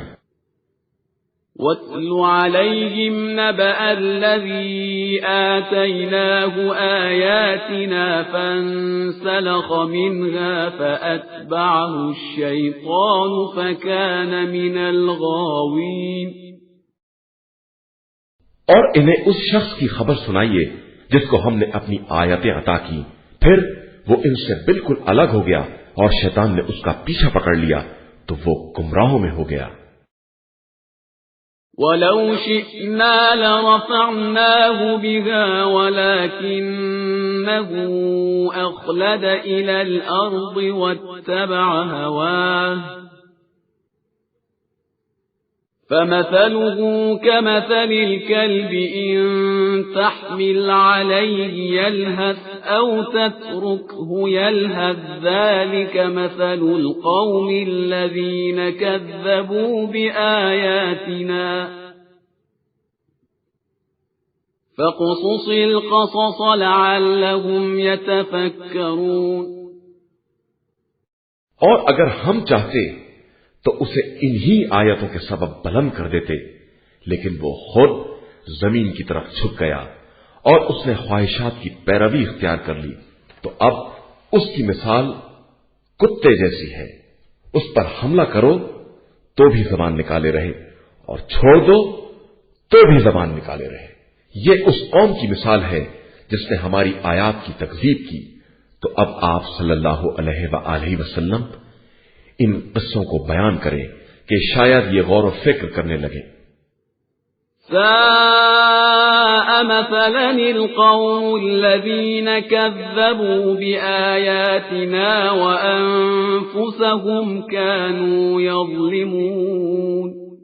وَاتْلُ عَلَيْهِمْ نَبَأَ الَّذِي آتَيْنَاهُ آيَاتِنَا فَانسَلَخَ مِنْهَا فَأَتْبَعَهُ الشَّيْطَانُ فَكَانَ مِنَ الْغَاوِينَ۔ اور انہیں اس شخص کی خبر سنائیے جس کو ہم نے اپنی آیتیں عطا کی، پھر وہ ان سے بالکل الگ ہو گیا اور شیطان نے اس کا پیچھا پکڑ لیا تو وہ گمراہوں میں ہو گیا۔ وَلَوْ شِئْنَا لَرَفَعْنَاهُ بِهَا وَلَكِنَّهُ أَخْلَدَ إِلَى الْأَرْضِ وَاتَّبَعَ هَوَاهُ فَمَثَلُهُ كَمَثَلِ الْكَلْبِ إِن تَحْمِلْ عَلَيْهِ يَلْهَثْ أَوْ تَتْرُكْهُ يَلْهَث ذَلِكَ مَثَلُ الْقَوْمِ الَّذِينَ كَذَّبُوا بِآيَاتِنَا فَاقْصُصِ الْقَصَصَ لَعَلَّهُمْ يَتَفَكَّرُونَ۔ اور اگر ہم چاہتے تو اسے انہی آیتوں کے سبب بلند کر دیتے، لیکن وہ خود زمین کی طرف جھک گیا اور اس نے خواہشات کی پیروی اختیار کر لی، تو اب اس کی مثال کتے جیسی ہے۔ اس پر حملہ کرو تو بھی زبان نکالے رہے اور چھوڑ دو تو بھی زبان نکالے رہے۔ یہ اس قوم کی مثال ہے جس نے ہماری آیات کی تکذیب کی۔ تو اب آپ صلی اللہ علیہ وآلہ وسلم ان قصوں کو بیان کریں کہ شاید یہ غور و فکر کرنے لگے۔ سَاءَ مَثَلًا الْقَوْمُ الَّذِينَ كَذَّبُوا بِآيَاتِنَا وَأَنفُسَهُمْ كَانُوا يَظْلِمُونَ۔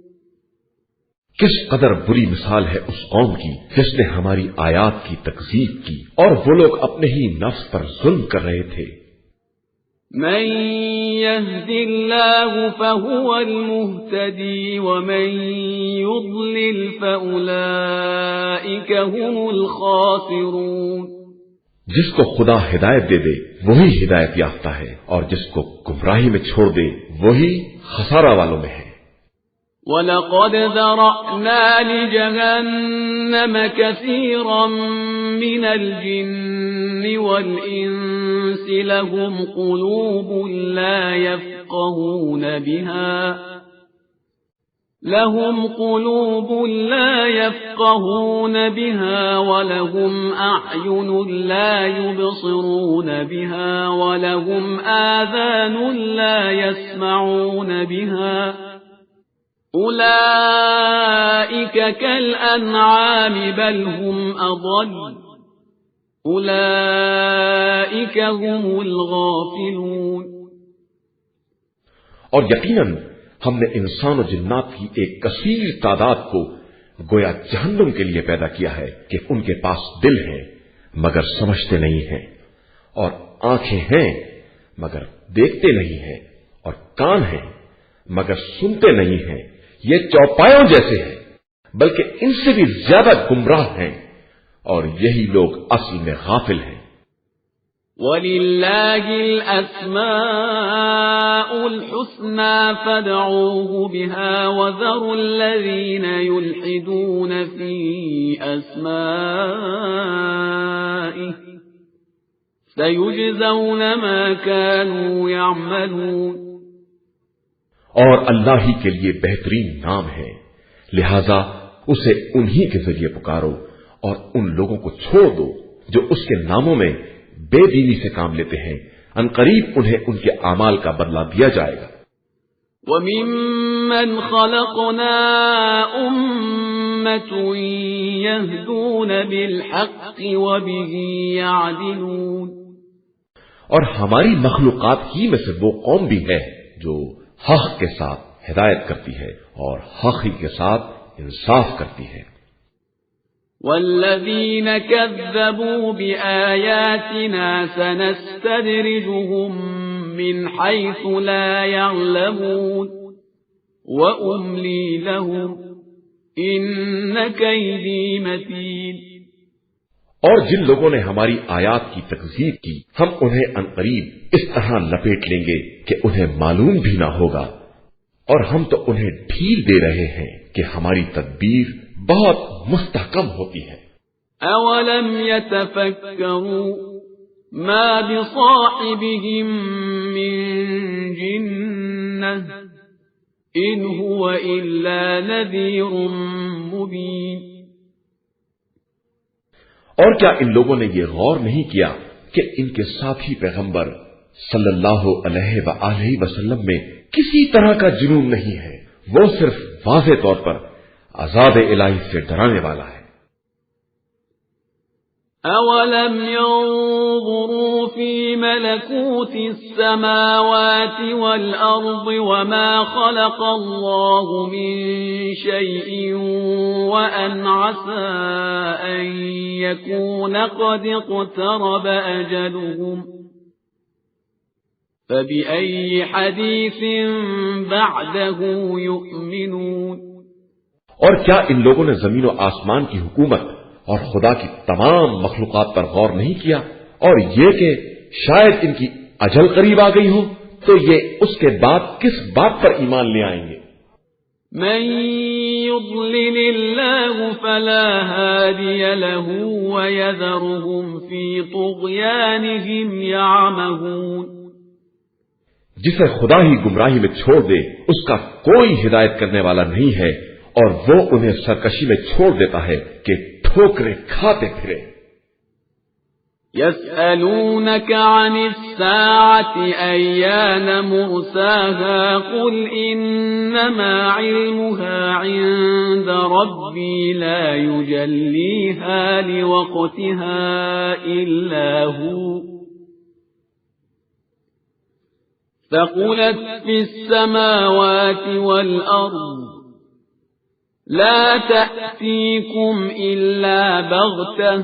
کس قدر بری مثال ہے اس قوم کی جس نے ہماری آیات کی تکذیب کی اور وہ لوگ اپنے ہی نفس پر ظلم کر رہے تھے۔ من يهد الله فهو المهتدي ومن يضلل فأولئك هم الخاسرون۔ جس کو خدا ہدایت دے دے وہی ہدایت یافتہ ہے، اور جس کو گمراہی میں چھوڑ دے وہی خسارہ والوں میں ہے۔ وَلَقَدْ ذَرَأْنَا لِجَهَنَّمَ كَثِيرًا مِنَ الْجِنِّ وَالْإِنسِ لَهُمْ قُلُوبٌ لا يفقهون بها ولهم أعين لا يبصرون بها ولهم آذان لا يسمعون بها أولئك كالأنعام بل هم أضل أولئك هم الغافلون۔ اور یقیناً ہم نے انسان و جنات کی ایک کثیر تعداد کو گویا جہنم کے لیے پیدا کیا ہے کہ ان کے پاس دل ہیں مگر سمجھتے نہیں ہیں، اور آنکھیں ہیں مگر دیکھتے نہیں ہیں، اور کان ہیں مگر سنتے نہیں ہیں۔ یہ چوپایوں جیسے ہیں بلکہ ان سے بھی زیادہ گمراہ ہیں، اور یہی لوگ اصل میں غافل ہیں۔ وَلِلَّهِ الْأَسْمَاءُ الْحُسْنَى فَادْعُوهُ بِهَا وَذَرُوا الَّذِينَ يُلْحِدُونَ فِي أَسْمَائِهِ سَيُجْزَوْنَ مَا كَانُوا يَعْمَلُونَ۔ اور اللہ ہی کے لیے بہترین نام ہے، لہذا اسے انہی کے ذریعے پکارو، اور ان لوگوں کو چھوڑ دو جو اس کے ناموں میں بے دینی سے کام لیتے ہیں، عنقریب انہیں ان کے اعمال کا بدلہ دیا جائے گا۔ وَمِمَّنْ خَلَقْنَا أُمَّةٌ يَهْدُونَ بِالْحَقِّ وَبِهِ يَعْدِلُونَ۔ اور ہماری مخلوقات ہی میں سے وہ قوم بھی ہے جو حق کے ساتھ ہدایت کرتی ہے اور حق ہی کے ساتھ انصاف کرتی ہے۔ وَالَّذِينَ كَذَّبُوا بِآيَاتِنَا سَنَسْتَدْرِجُهُم مِّنْ حَيْثُ لَا يَعْلَمُونَ وَأُمْلِي لَهُمْ إِنَّ كَيْدِي مَتِينٌ۔ اور جن لوگوں نے ہماری آیات کی تکذیب کی ہم انہیں عنقریب اس طرح لپیٹ لیں گے کہ انہیں معلوم بھی نہ ہوگا، اور ہم تو انہیں ڈھیل دے رہے ہیں کہ ہماری تدبیر بہت مستحکم ہوتی ہے۔ اولم يتفکروا ما بصاحبهم من جنہ ان هو الا نذیر مبین۔ اور کیا ان لوگوں نے یہ غور نہیں کیا کہ ان کے ساتھی پیغمبر صلی اللہ علیہ وآلہ وسلم میں کسی طرح کا جنون نہیں ہے، وہ صرف واضح طور پر عذاب الہی سے ڈرانے والا ہے۔ اولم ينظروا في ملكوت السماوات والارض وما خلق الله من شيء وان عسى ان يكون قد اقترب اجلهم فبأي حديث بعده يؤمنون۔ اور کیا ان لوگوں نے زمین و آسمان کی حکومت اور خدا کی تمام مخلوقات پر غور نہیں کیا، اور یہ کہ شاید ان کی اجل قریب آ گئی ہو تو یہ اس کے بعد کس بات پر ایمان لے آئیں گے؟ من يضلل الله فلا هادي له ويذرهم في طغيانهم يعمهون۔ جسے خدا ہی گمراہی میں چھوڑ دے اس کا کوئی ہدایت کرنے والا نہیں ہے، اور وہ انہیں سرکشی میں چھوڑ دیتا ہے کہ ٹھوکریں کھاتے پھرے۔ يسألونك عن الساعة أيان مرساها قل إنما علمها عند ربي لا يجليها لوقتها إلا هو ثقلت في السماوات والأرض لا تأتيكم إلا بغتة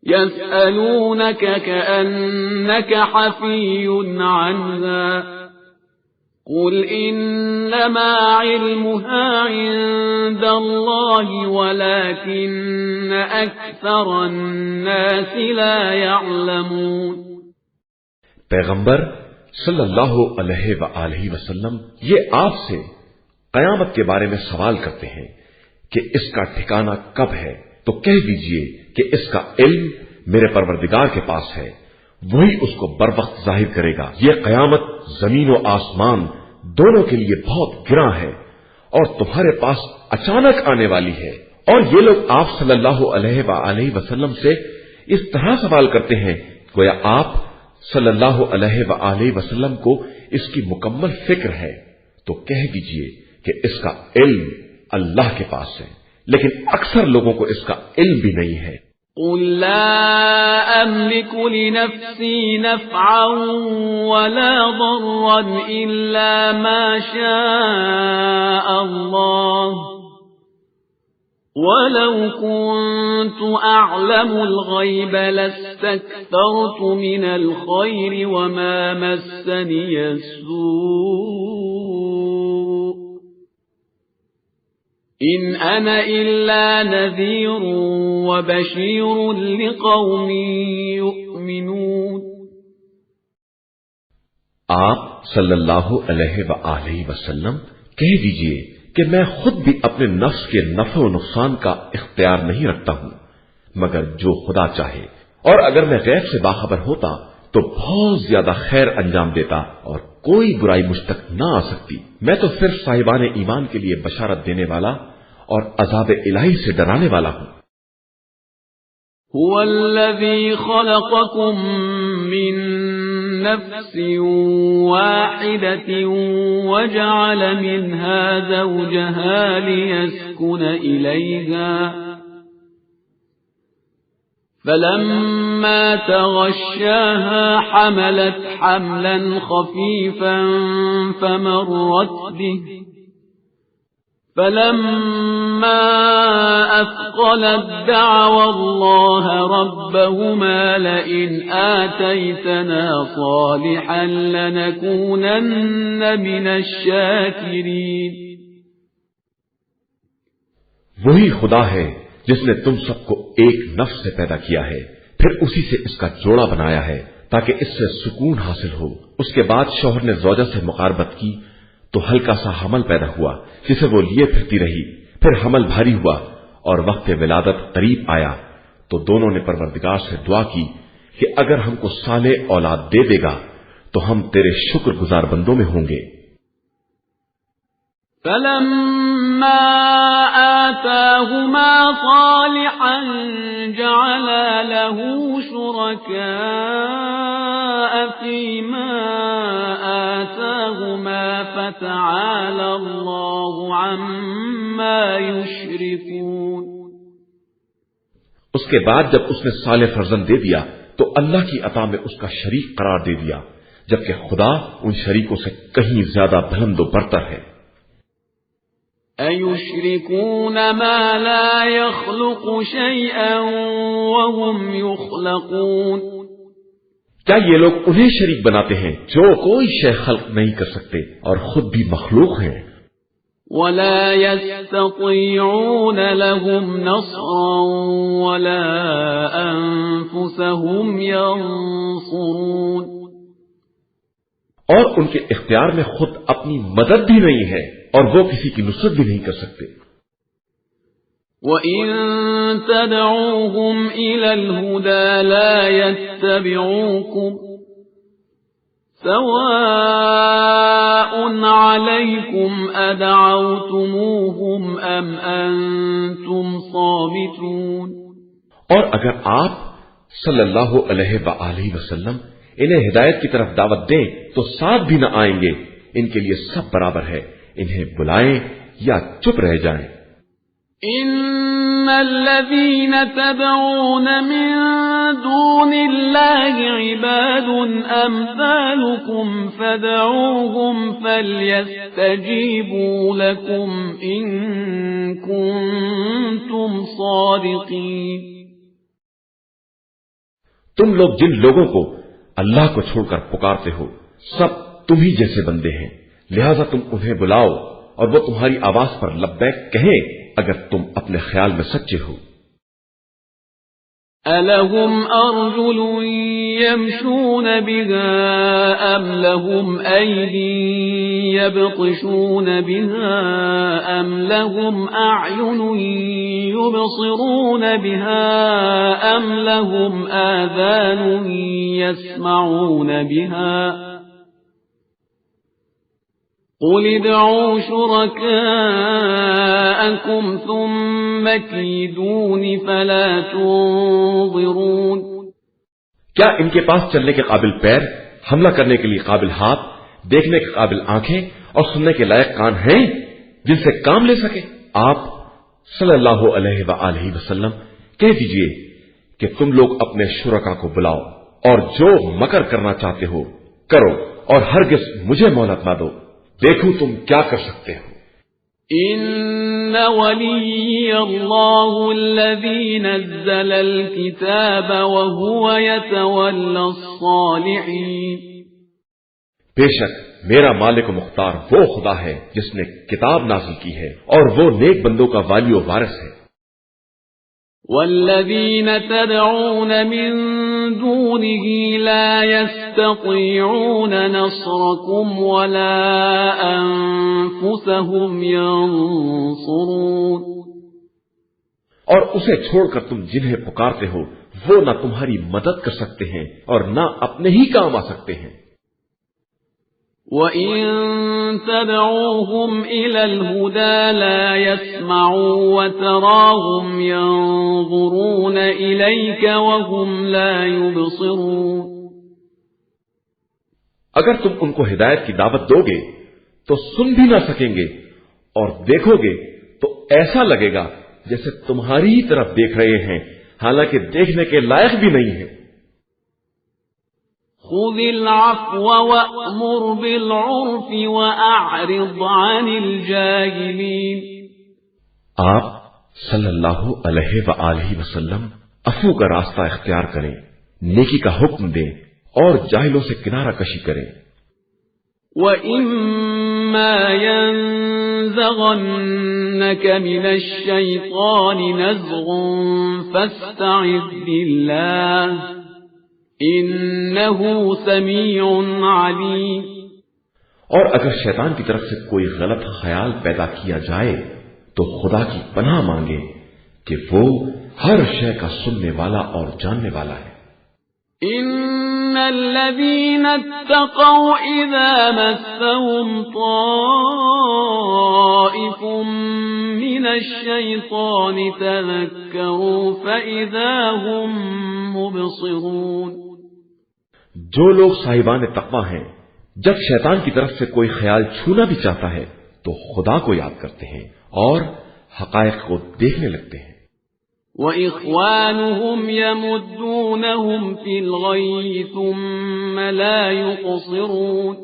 يسألونك كأنك حفي عنها قل إنما علمها عند الله ولكن أكثر الناس لا يعلمون۔ پیغمبر صلی اللہ علیہ وآلہ وسلم یہ آپ سے قیامت کے بارے میں سوال کرتے ہیں کہ اس کا ٹھکانہ کب ہے، تو کہہ دیجئے کہ اس کا علم میرے پروردگار کے پاس ہے، وہی اس کو بر وقت ظاہر کرے گا۔ یہ قیامت زمین و آسمان دونوں کے لیے بہت گراں ہے اور تمہارے پاس اچانک آنے والی ہے۔ اور یہ لوگ آپ صلی اللہ علیہ وآلہ وسلم سے اس طرح سوال کرتے ہیں گویا آپ صلی اللہ علیہ وآلہ وسلم کو اس کی مکمل فکر ہے، تو کہہ دیجئے کہ اس کا علم اللہ کے پاس ہے، لیکن اکثر لوگوں کو اس کا علم بھی نہیں ہے۔ قل لا أملك لنفسي نفعا ولا ضرا إلا ما شاء الله ولو كنت أعلم الغيب لاستكثرت من الخير وما مسني السوء إن أنا إلا نذير وبشير لقوم يؤمنون۔ آپ صلی اللہ علیہ وآلہ وسلم کہہ دیجئے کہ میں خود بھی اپنے نفس کے نفع و نقصان کا اختیار نہیں رکھتا ہوں مگر جو خدا چاہے، اور اگر میں غیب سے باخبر ہوتا تو بہت زیادہ خیر انجام دیتا اور کوئی برائی مجھ تک نہ آ سکتی۔ میں تو صرف صاحبان ایمان کے لیے بشارت دینے والا اور عذاب الہی سے ڈرانے والا ہوں۔ هو الذي خلقكم من نفس واحدة وجعل منها زوجها ليسكن إليها فلما تغشاها حملت حملا خفيفا فمرت به فلما أثقلت دعوا الله ربهما لئن آتيتنا صالحا لنكونن من الشاكرين۔ وہی خدا ہے جس نے تم سب کو ایک نفس سے پیدا کیا ہے، پھر اسی سے اس کا جوڑا بنایا ہے تاکہ اس سے سکون حاصل ہو۔ اس کے بعد شوہر نے زوجہ سے مقاربت کی تو ہلکا سا حمل پیدا ہوا جسے وہ لیے پھرتی رہی، پھر حمل بھاری ہوا اور وقت ولادت قریب آیا تو دونوں نے پروردگار سے دعا کی کہ اگر ہم کو صالح اولاد دے دے گا تو ہم تیرے شکر گزار بندوں میں ہوں گے۔ فلما آتاهما صالحا جعلا له شركاء فيما آتاهما فتعالى الله عما يشركون۔ اس کے بعد جب اس نے صالح فرزند دے دیا تو اللہ کی عطا میں اس کا شریک قرار دے دیا، جبکہ خدا ان شریکوں سے کہیں زیادہ بلند و برتر ہے۔ أَيُشْرِكُونَ مَا لَا يَخْلُقُ شَيْئًا وَهُمْ يُخْلَقُونَ۔ کیا یہ لوگ انہیں شریک بناتے ہیں جو کوئی شے خلق نہیں کر سکتے اور خود بھی مخلوق ہیں؟ وَلَا يَسْتَطِيعُونَ لَهُمْ نَصْرًا وَلَا أَنفُسَهُمْ يَنصُرُونَ۔ اور ان کے اختیار میں خود اپنی مدد بھی نہیں ہے اور وہ کسی کی نصرت بھی نہیں کر سکتے۔ وَإِن تَدْعُوهُمْ إِلَى الْهُدَى لَا يَتَّبِعُوكُمْ سَوَاءٌ عَلَيْكُمْ أَدْعَوْتُمُوهُمْ أَمْ أَنْتُمْ صَامِتُونَ۔ اور اگر آپ صلی اللہ علیہ وآلہ وسلم انہیں ہدایت کی طرف دعوت دیں تو ساتھ بھی نہ آئیں گے، ان کے لیے سب برابر ہے، انہیں بلائیں یا چپ رہ جائیں۔ ان الذين تدعون من دون الله عباد امثالكم فادعوهم فليستجيبوا لكم ان كنتم صادقين۔ تم لوگ جن لوگوں کو اللہ کو چھوڑ کر پکارتے ہو سب تم ہی جیسے بندے ہیں، لہذا تم انہیں بلاؤ اور وہ تمہاری آواز پر لبیک کہیں اگر تم اپنے خیال میں سچے ہو۔ أَلَهُمْ أَرْجُلٌ يَمْشُونَ بِهَا أَمْ لَهُمْ أَيْدٍ يَبْطِشُونَ بِهَا أَمْ لَهُمْ أَعْيُنٌ يُبْصِرُونَ بِهَا أَمْ لَهُمْ آذَانٌ يَسْمَعُونَ بِهَا قُلِ ادْعُوا شُرَكَاءَكُمْ ثُمَّ كِيدُونِ فَلَا تُنظِرُونَ کیا ان کے پاس چلنے کے قابل پیر، حملہ کرنے کے لیے قابل ہاتھ، دیکھنے کے قابل آنکھیں اور سننے کے لائق کان ہیں جن سے کام لے سکے؟ آپ صلی اللہ علیہ وآلہ وسلم کہہ دیجئے کہ تم لوگ اپنے شرکا کو بلاؤ اور جو مکر کرنا چاہتے ہو کرو، اور ہرگز مجھے مہلت نہ دو، دیکھو تم کیا کر سکتے ہو۔ ان ولی اللہ الذی نزل الکتاب وهو یتولی الصالحین، بے شک میرا مالک و مختار وہ خدا ہے جس نے کتاب نازل کی ہے اور وہ نیک بندوں کا والی و وارث ہے۔ والذین تدعون من دونه لا يستطيعون نصركم ولا أنفسهم ينصرون، اور اسے چھوڑ کر تم جنہیں پکارتے ہو وہ نہ تمہاری مدد کر سکتے ہیں اور نہ اپنے ہی کام آ سکتے ہیں۔ وَإِن تَدْعُوهُمْ إِلَى الْهُدَى لَا يَسْمَعُوا وَتَرَاهُمْ يَنظُرُونَ إِلَيْكَ وَهُمْ لَا يُبْصِرُونَ، اگر تم ان کو ہدایت کی دعوت دو گے تو سن بھی نہ سکیں گے، اور دیکھو گے تو ایسا لگے گا جیسے تمہاری ہی طرف دیکھ رہے ہیں، حالانکہ دیکھنے کے لائق بھی نہیں ہے۔ خُذِ الْعَفْوَ وَأْمُرْ بِالْعُرْفِ وَأَعْرِضْ عَنِ الْجَاهِلِينَ، آپ صلی اللہ علیہ وآلہ وسلم عفو کا راستہ اختیار کریں، نیکی کا حکم دیں اور جاہلوں سے کنارہ کشی کریں۔ وَإِمَّا يَنزَغَنَّكَ مِنَ الشَّيْطَانِ نَزْغٌ فَاسْتَعِذْ بِاللَّهِ إِنَّهُ سَمِيعٌ عَلِيمٌ، اور اگر شیطان کی طرف سے کوئی غلط خیال پیدا کیا جائے تو خدا کی پناہ مانگے کہ وہ ہر شے کا سننے والا اور جاننے والا ہے۔ إِنَّ الَّذِينَ اتَّقَوْا إِذَا مَسَّهُمْ طَائِفٌ مِّنَ الشَّيْطَانِ تَذَكَّرُوا فَإِذَا هُمْ مُبْصِرُونَ، جو لوگ صاحبان تقویٰ ہیں جب شیطان کی طرف سے کوئی خیال چھونا بھی چاہتا ہے تو خدا کو یاد کرتے ہیں اور حقائق کو دیکھنے لگتے ہیں۔ وَإِخْوَانُهُمْ يَمُدُّونَهُمْ فِي الْغَيِّ ثُمَّ لَا يُقْصِرُونَ،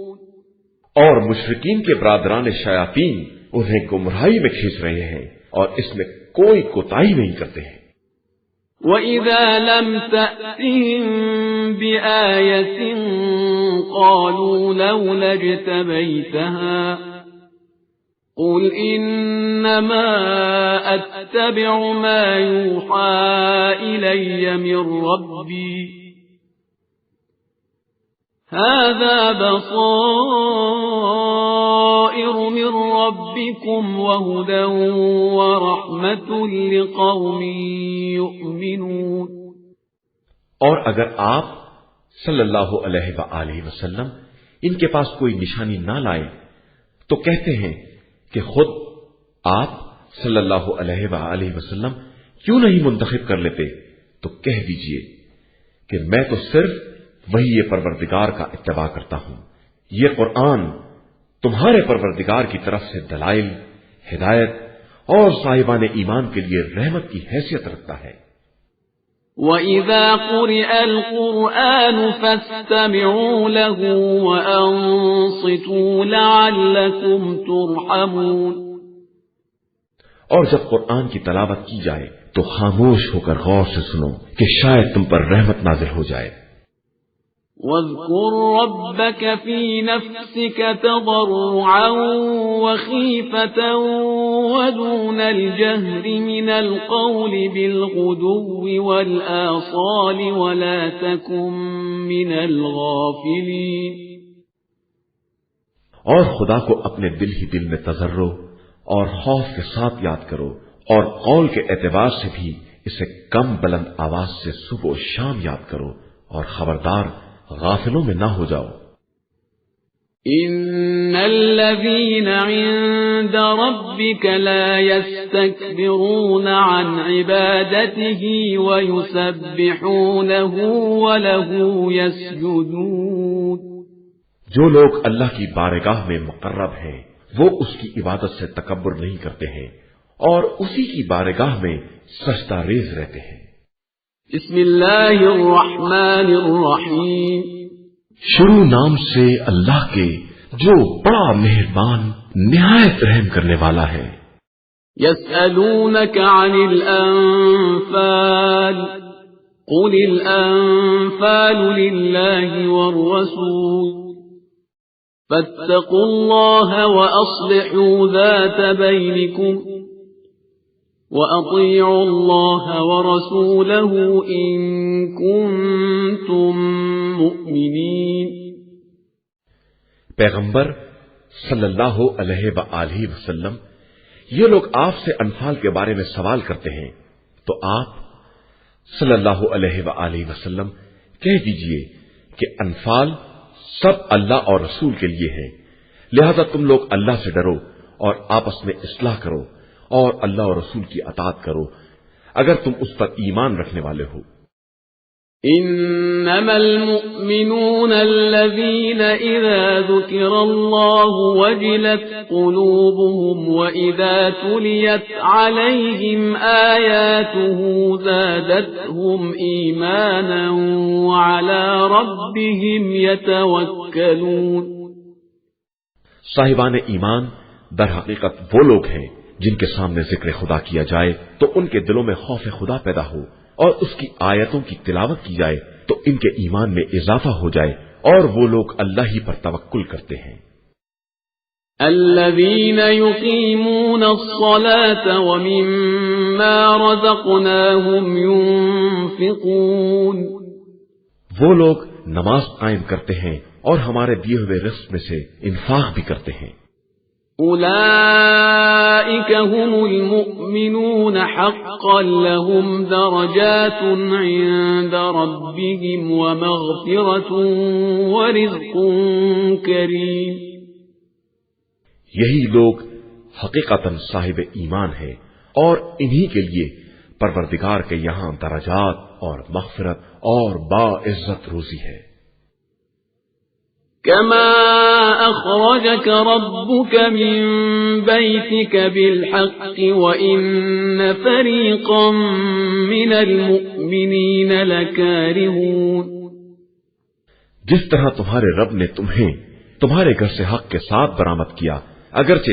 اور مشرکین کے برادران شیاطین انہیں گمراہی میں کھینچ رہے ہیں اور اس میں کوئی کوتاہی نہیں کرتے ہیں۔ وَإِذَا لَمْ تَأْتِهِمْ بِآيَةٍ قَالُوا لَوْلَا اجْتَبَيْتَهَا قُلْ إِنَّمَا أَتَّبِعُ مَا يُوحَى إِلَيَّ مِنْ رَبِّي هَذَا بَصَائِرُ مِنْ رَبِّكُمْ وَهُدًى وَرَحْمَةٌ لِقَوْمٍ يُؤْمِنُونَ، اور اگر آپ صلی اللہ علیہ وآلہ وسلم ان کے پاس کوئی نشانی نہ لائے تو کہتے ہیں کہ خود آپ صلی اللہ علیہ وآلہ وسلم کیوں نہیں منتخب کر لیتے، تو کہہ دیجئے کہ میں تو صرف وہی پروردگار کا اتباع کرتا ہوں، یہ قرآن تمہارے پروردگار کی طرف سے دلائل، ہدایت اور صاحبان ایمان کے لیے رحمت کی حیثیت رکھتا ہے۔ وَإِذَا قُرِئَ الْقُرْآنُ فَاسْتَمِعُوا لَهُ وَأَنصِتُوا لَعَلَّكُمْ تُرْحَمُونَ، اور جب قرآن کی تلاوت کی جائے تو خاموش ہو کر غور سے سنو کہ شاید تم پر رحمت نازل ہو جائے۔ وَاذْكُرْ رَبَّكَ فِي نَفْسِكَ تَضَرُّعًا وَخِيفَةً ودون الجهر من القول بالغدو والآصال ولا تكن من الغافلين۔ اور خدا کو اپنے دل ہی دل میں تضرع اور خوف کے ساتھ یاد کرو، اور قول کے اعتبار سے بھی اسے کم بلند آواز سے صبح و شام یاد کرو، اور خبردار غافلوں میں نہ ہو جاؤ۔ ان الذين عند ربك لا يستكبرون عن عبادته ويسبحونه وله يسجدون۔ جو لوگ اللہ کی بارگاہ میں مقرب ہیں وہ اس کی عبادت سے تکبر نہیں کرتے ہیں اور اسی کی بارگاہ میں سجدہ ریز رہتے ہیں۔ بسم اللہ الرحمن الرحیم۔ شروع نام سے اللہ کے جو بڑا مہربان نہایت رحم کرنے والا ہے۔ یسألونک عن الانفال قل الانفال للہ والرسول فاتقوا اللہ واصلحوا ذات بینکم وَأَطِيعُوا اللَّهَ وَرَسُولَهُ إِن كُنتُم مُّؤْمِنِينَ۔ پیغمبر صلی اللہ علیہ وآلہ وسلم یہ لوگ آپ سے انفال کے بارے میں سوال کرتے ہیں تو آپ صلی اللہ علیہ وآلہ وسلم کہہ دیجئے کہ انفال سب اللہ اور رسول کے لیے ہیں، لہذا تم لوگ اللہ سے ڈرو اور آپس میں اصلاح کرو اور اللہ اور رسول کی اطاعت کرو اگر تم اس پر ایمان رکھنے والے ہو۔ انما المؤمنون الذين اذا ذكر الله وجلت قلوبهم واذا تليت عليهم آياته زادتهم ايمانا وعلى ربهم يتوكلون۔ صاحبان ایمان در حقیقت وہ لوگ ہیں جن کے سامنے ذکر خدا کیا جائے تو ان کے دلوں میں خوف خدا پیدا ہو اور اس کی آیتوں کی تلاوت کی جائے تو ان کے ایمان میں اضافہ ہو جائے اور وہ لوگ اللہ ہی پر توکل کرتے ہیں۔ الذين يقيمون الصلاة ومما رزقناهم ينفقون۔ وہ لوگ نماز قائم کرتے ہیں اور ہمارے دیے ہوئے رزق میں سے انفاق بھی کرتے ہیں۔ أولئك هم المؤمنون حقا لهم درجات عند ربهم ومغفرة ورزق كريم۔ یہی لوگ حقیقتاً صاحب ایمان ہیں اور انہی کے لیے پروردگار کے یہاں درجات اور مغفرت اور باعزت روزی ہے۔ كما أخرجك ربك من بيتك بالحق وإن فريقا من المؤمنين لكارهون۔ جس طرح تمہارے رب نے تمہیں تمہارے گھر سے حق کے ساتھ برآمد کیا اگرچہ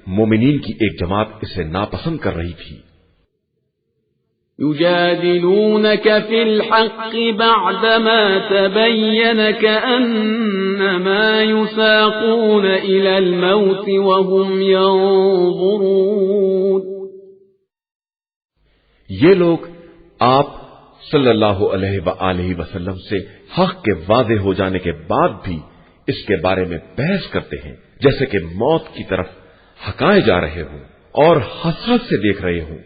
مومنین کی ایک جماعت اسے ناپسند کر رہی تھی۔ يجادلونك في الحق بعدما تبين كأنما يساقون إلى الموت وهم ينظرون۔ یہ لوگ آپ صلی اللہ علیہ وآلہ وسلم سے حق کے واضح ہو جانے کے بعد بھی اس کے بارے میں بحث کرتے ہیں جیسے کہ موت کی طرف ہکائے جا رہے ہوں اور حسرت سے دیکھ رہے ہوں۔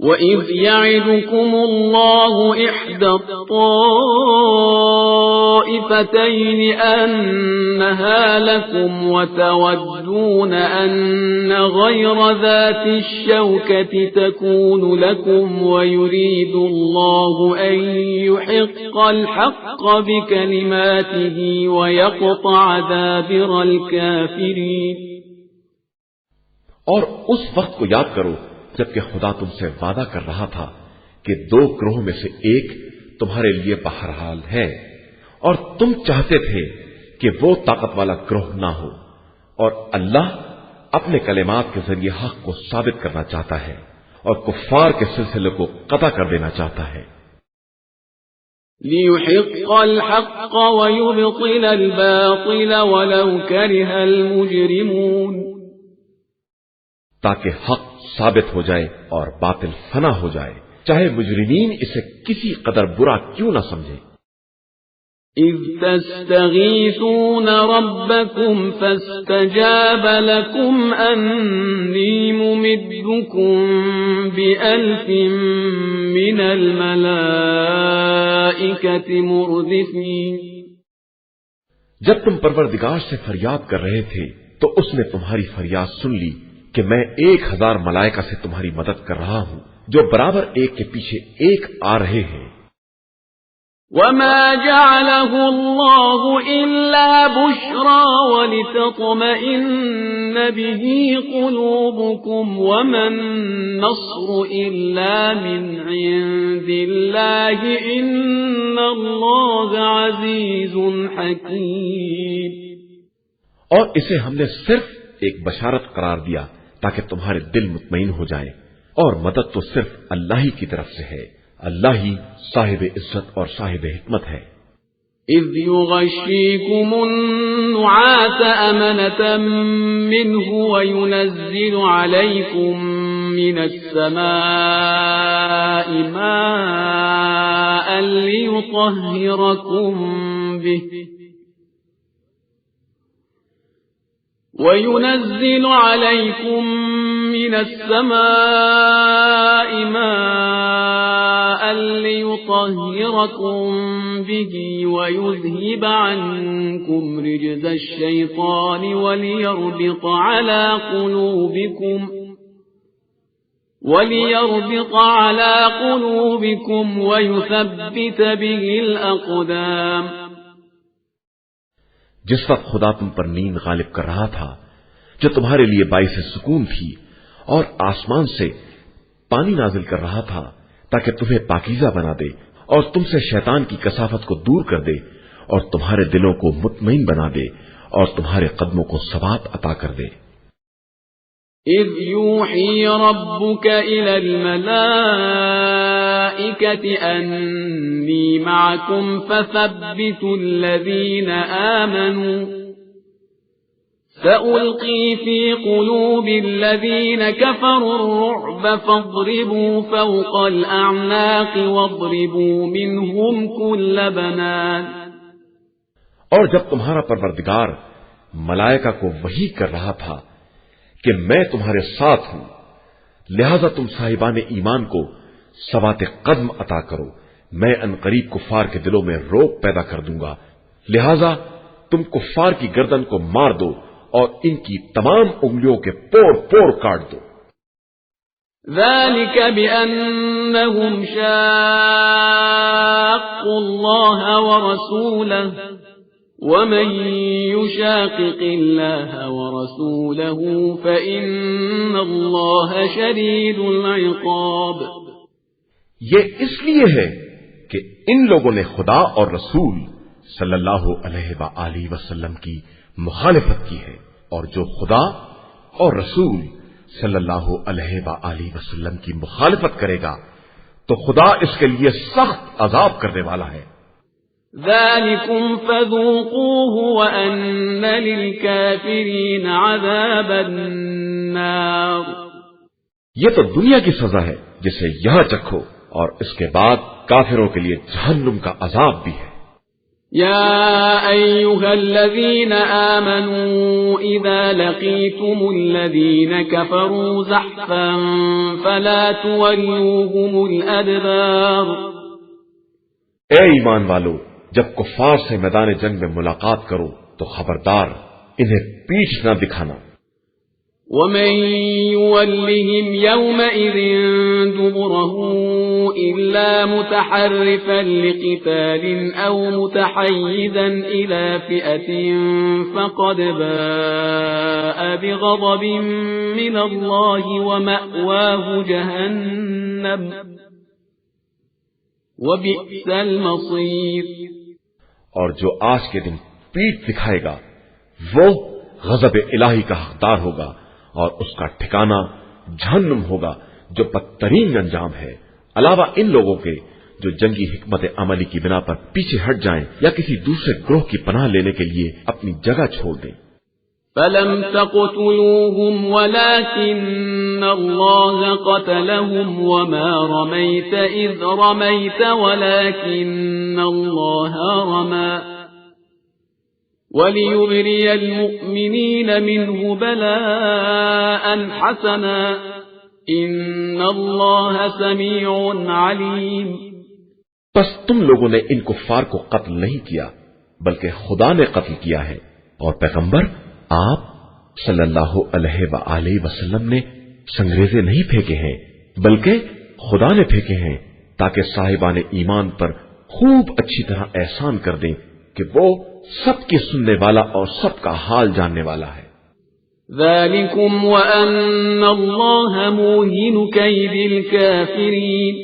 وَإِذْ يَعِدُكُمُ اللَّهُ إِحْدَى الطَّائِفَتَيْنِ أَنَّهَا لَكُمْ وَتَوَدُّونَ أَنَّ غَيْرَ ذَاتِ الشَّوْكَةِ تَكُونُ لَكُمْ وَيُرِيدُ اللَّهُ أَن يُحِقَّ الْحَقَّ بِكَلِمَاتِهِ وَيَقْطَعَ دَابِرَ الْكَافِرِينَ۔ اور اس وقت کو یاد کرو جبکہ خدا تم سے وعدہ کر رہا تھا کہ دو گروہوں میں سے ایک تمہارے لیے بہرحال ہے اور تم چاہتے تھے کہ وہ طاقت والا گروہ نہ ہو، اور اللہ اپنے کلمات کے ذریعے حق کو ثابت کرنا چاہتا ہے اور کفار کے سلسلے کو قطع کر دینا چاہتا ہے۔ لِيُحِقَّ الْحَقَّ وَيُبْطِلَ الْبَاطِلَ وَلَوْ كَرِهَ الْمُجْرِمُونَ۔ تاکہ حق ثابت ہو جائے اور باطل فنا ہو جائے، چاہے مجرمین اسے کسی قدر برا کیوں نہ سمجھیں۔ إذ تستغيثون ربكم فاستجاب لكم أني ممدكم بألف من الملائكة مردفين۔ جب تم پروردگار سے فریاد کر رہے تھے تو اس نے تمہاری فریاد سن لی کہ میں 1000 ملائکہ سے تمہاری مدد کر رہا ہوں جو برابر ایک کے پیچھے ایک آ رہے ہیں۔ وما جعله الله إلا بشرى ولتطمئن به قلوبكم وما النصر إلا من عند الله إن الله عزيز حكيم۔ اور اسے ہم نے صرف ایک بشارت قرار دیا تاکہ تمہارے دل مطمئن ہو جائیں، اور مدد تو صرف اللہ ہی کی طرف سے ہے، اللہ ہی صاحب عزت اور صاحب حکمت ہے۔ اذ يغشيكم النعاس أمنة منه وينزل عليكم من السماء ماء ليطهركم به وينزل عليكم من السماء ماء ليطهركم به ويذهب عنكم رجز الشيطان وليربط على قلوبكم ويثبت به الأقدام۔ جس وقت خدا تم پر نیند غالب کر رہا تھا جو تمہارے لیے باعث سکون تھی، اور آسمان سے پانی نازل کر رہا تھا تاکہ تمہیں پاکیزہ بنا دے اور تم سے شیطان کی کثافت کو دور کر دے اور تمہارے دلوں کو مطمئن بنا دے اور تمہارے قدموں کو ثبات عطا کر دے۔ اذ يوحي ربك إلى الملائكة أني معكم فثبتوا الذين آمنوا سألقي في قلوب الذين كفروا الرعب فاضربوا فوق الأعناق واضربوا منهم كل بنان۔ اور جب تمہارا پروردگار ملائکہ کو وحی کر رہا تھا کہ میں تمہارے ساتھ ہوں، لہذا تم صاحبان ایمان کو ثبات قدم عطا کرو، میں عنقریب کفار کے دلوں میں روب پیدا کر دوں گا، لہذا تم کفار کی گردن کو مار دو اور ان کی تمام انگلیوں کے پور پور کاٹ دو۔ ذلك بأنهم شاقوا الله ورسوله ومن يشاقق الله ورسوله فإن الله شديد العقاب۔ یہ اس لیے ہے کہ ان لوگوں نے خدا اور رسول صلی اللہ علیہ وآلہ وسلم کی مخالفت کی ہے، اور جو خدا اور رسول صلی اللہ علیہ وآلہ وسلم کی مخالفت کرے گا تو خدا اس کے لیے سخت عذاب کرنے والا ہے۔ ذلكم فذوقوه وأن للكافرين عذاب النار۔ یہ تو دنیا کی سزا ہے جسے یہاں چکھو، اور اس کے بعد کافروں کے لیے جہنم کا عذاب بھی ہے۔ يا أيها الذين آمنوا إذا لقيتم الذين كفروا زحفا فلا تولوهم الأدبار۔ اے ایمان والو، جب کفار سے میدان جنگ میں ملاقات کرو تو خبردار انہیں پیٹھ نہ دکھانا۔ ومن يولهم يومئذ دبره إلا متحرفا لقتال أو متحيزا إلى فئة فقد باء بغضب من الله ومأواه جهنم وبئس المصير۔ اور جو آج کے دن پیٹھ دکھائے گا وہ غضب الہی کا حقدار ہوگا اور اس کا ٹھکانہ جہنم ہوگا جو بدترین انجام ہے، علاوہ ان لوگوں کے جو جنگی حکمت عملی کی بنا پر پیچھے ہٹ جائیں یا کسی دوسرے گروہ کی پناہ لینے کے لیے اپنی جگہ چھوڑ دیں۔ فلم تقتلوهم ولكن الله قتلهم وما رميت إذ رميت ولكن الله رمى وليبري المؤمنين منه بلاء حسنا إن الله سميع عليم۔ بس تم لوگوں نے ان کفار کو قتل نہیں کیا بلکہ خدا نے قتل کیا ہے، اور پیغمبر آپ صلی اللہ علیہ وآلہ وسلم نے سنگریزے نہیں پھینکے ہیں بلکہ خدا نے پھینکے ہیں تاکہ صاحبان ایمان پر خوب اچھی طرح احسان کر دیں کہ وہ سب کی سننے والا اور سب کا حال جاننے والا ہے۔ ذالکم وان اللہ موہن کید الکافرین،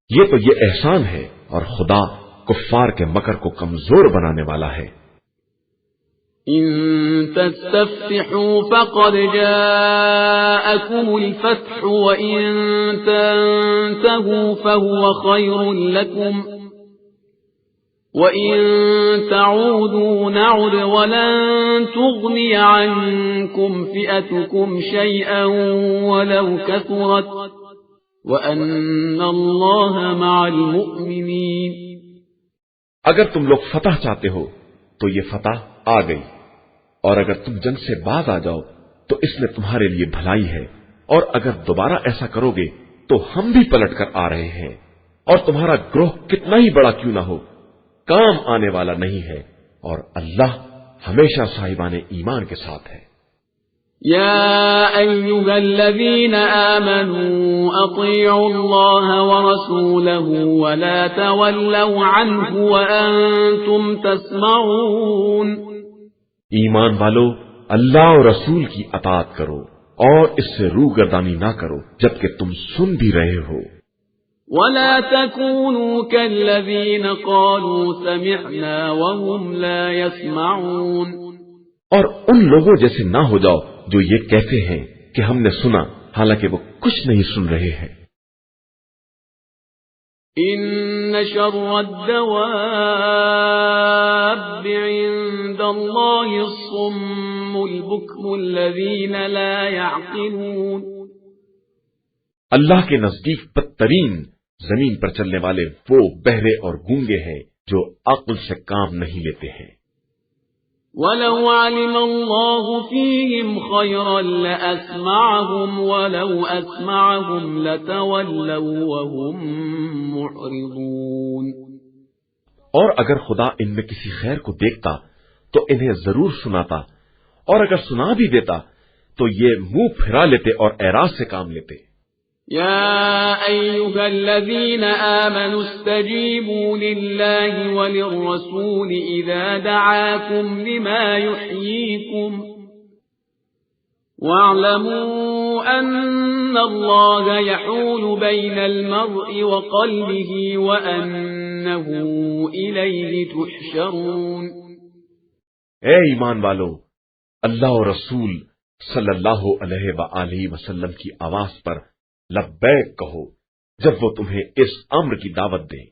یہ تو یہ احسان ہے اور خدا کفار کے مکر کو کمزور بنانے والا ہے۔ ان تستفتحوا فقد جاءكم الفتح وان تنتهوا فهو خير لكم وَإِن تَعُودُوا نَعُدْ وَلَن تُغْنِيَ عَنكُمْ فِئَتُكُمْ شَيْئًا وَلَوْ كَثُرَتْ وَأَنَّ اللَّهَ مَعَ الْمُؤْمِنِينَ۔ اگر تم لوگ فتح چاہتے ہو تو یہ فتح آ گئی، اور اگر تم جنگ سے باز آ جاؤ تو اس میں تمہارے لیے بھلائی ہے، اور اگر دوبارہ ایسا کرو گے تو ہم بھی پلٹ کر آ رہے ہیں، اور تمہارا گروہ کتنا ہی بڑا کیوں نہ ہو کام آنے والا نہیں ہے، اور اللہ ہمیشہ صاحبان ایمان کے ساتھ ہے۔ يا أيها الذين آمنوا أطيعوا الله ورسوله ولا تولوا عنه وأنتم تسمعون۔ ایمان والو اللہ اور رسول کی اطاعت کرو اور اس سے روگردانی نہ کرو جبکہ تم سن بھی رہے ہو۔ ولا تكونوا كالذين قالوا سمعنا وهم لا يسمعون، اور ان لوگوں جیسے نہ ہو جاؤ جو یہ کہتے ہیں کہ ہم نے سنا حالانکہ وہ کچھ نہیں سن رہے ہیں۔ ان شر الدواب عند الله الصم البكم الذين لا يعقلون، اللہ کے نزدیک بدترین زمین پر چلنے والے وہ بہرے اور گونگے ہیں جو عقل سے کام نہیں لیتے ہیں۔ وَلَوْ عَلِمَ اللَّهُ فِيهِمْ خَيْرًا لَأَسْمَعَهُمْ وَلَوْ أَسْمَعَهُمْ لَتَوَلَّوْا وَهُمْ مُعْرِضُونَ، اور اگر خدا ان میں کسی خیر کو دیکھتا تو انہیں ضرور سناتا، اور اگر سنا بھی دیتا تو یہ منہ پھرا لیتے اور اعراض سے کام لیتے۔ يا أيها الذين آمنوا استجيبوا لله وللرسول إذا دعاكم لما يحييكم واعلموا أن الله يحول بين المرء وقلبه وأنه إليه تحشرون۔ اے ایمان والو، اللہ اور رسول صلی اللہ علیہ وآلہ وسلم کی آواز پر لبیک کہو جب وہ تمہیں اس امر کی دعوت دیں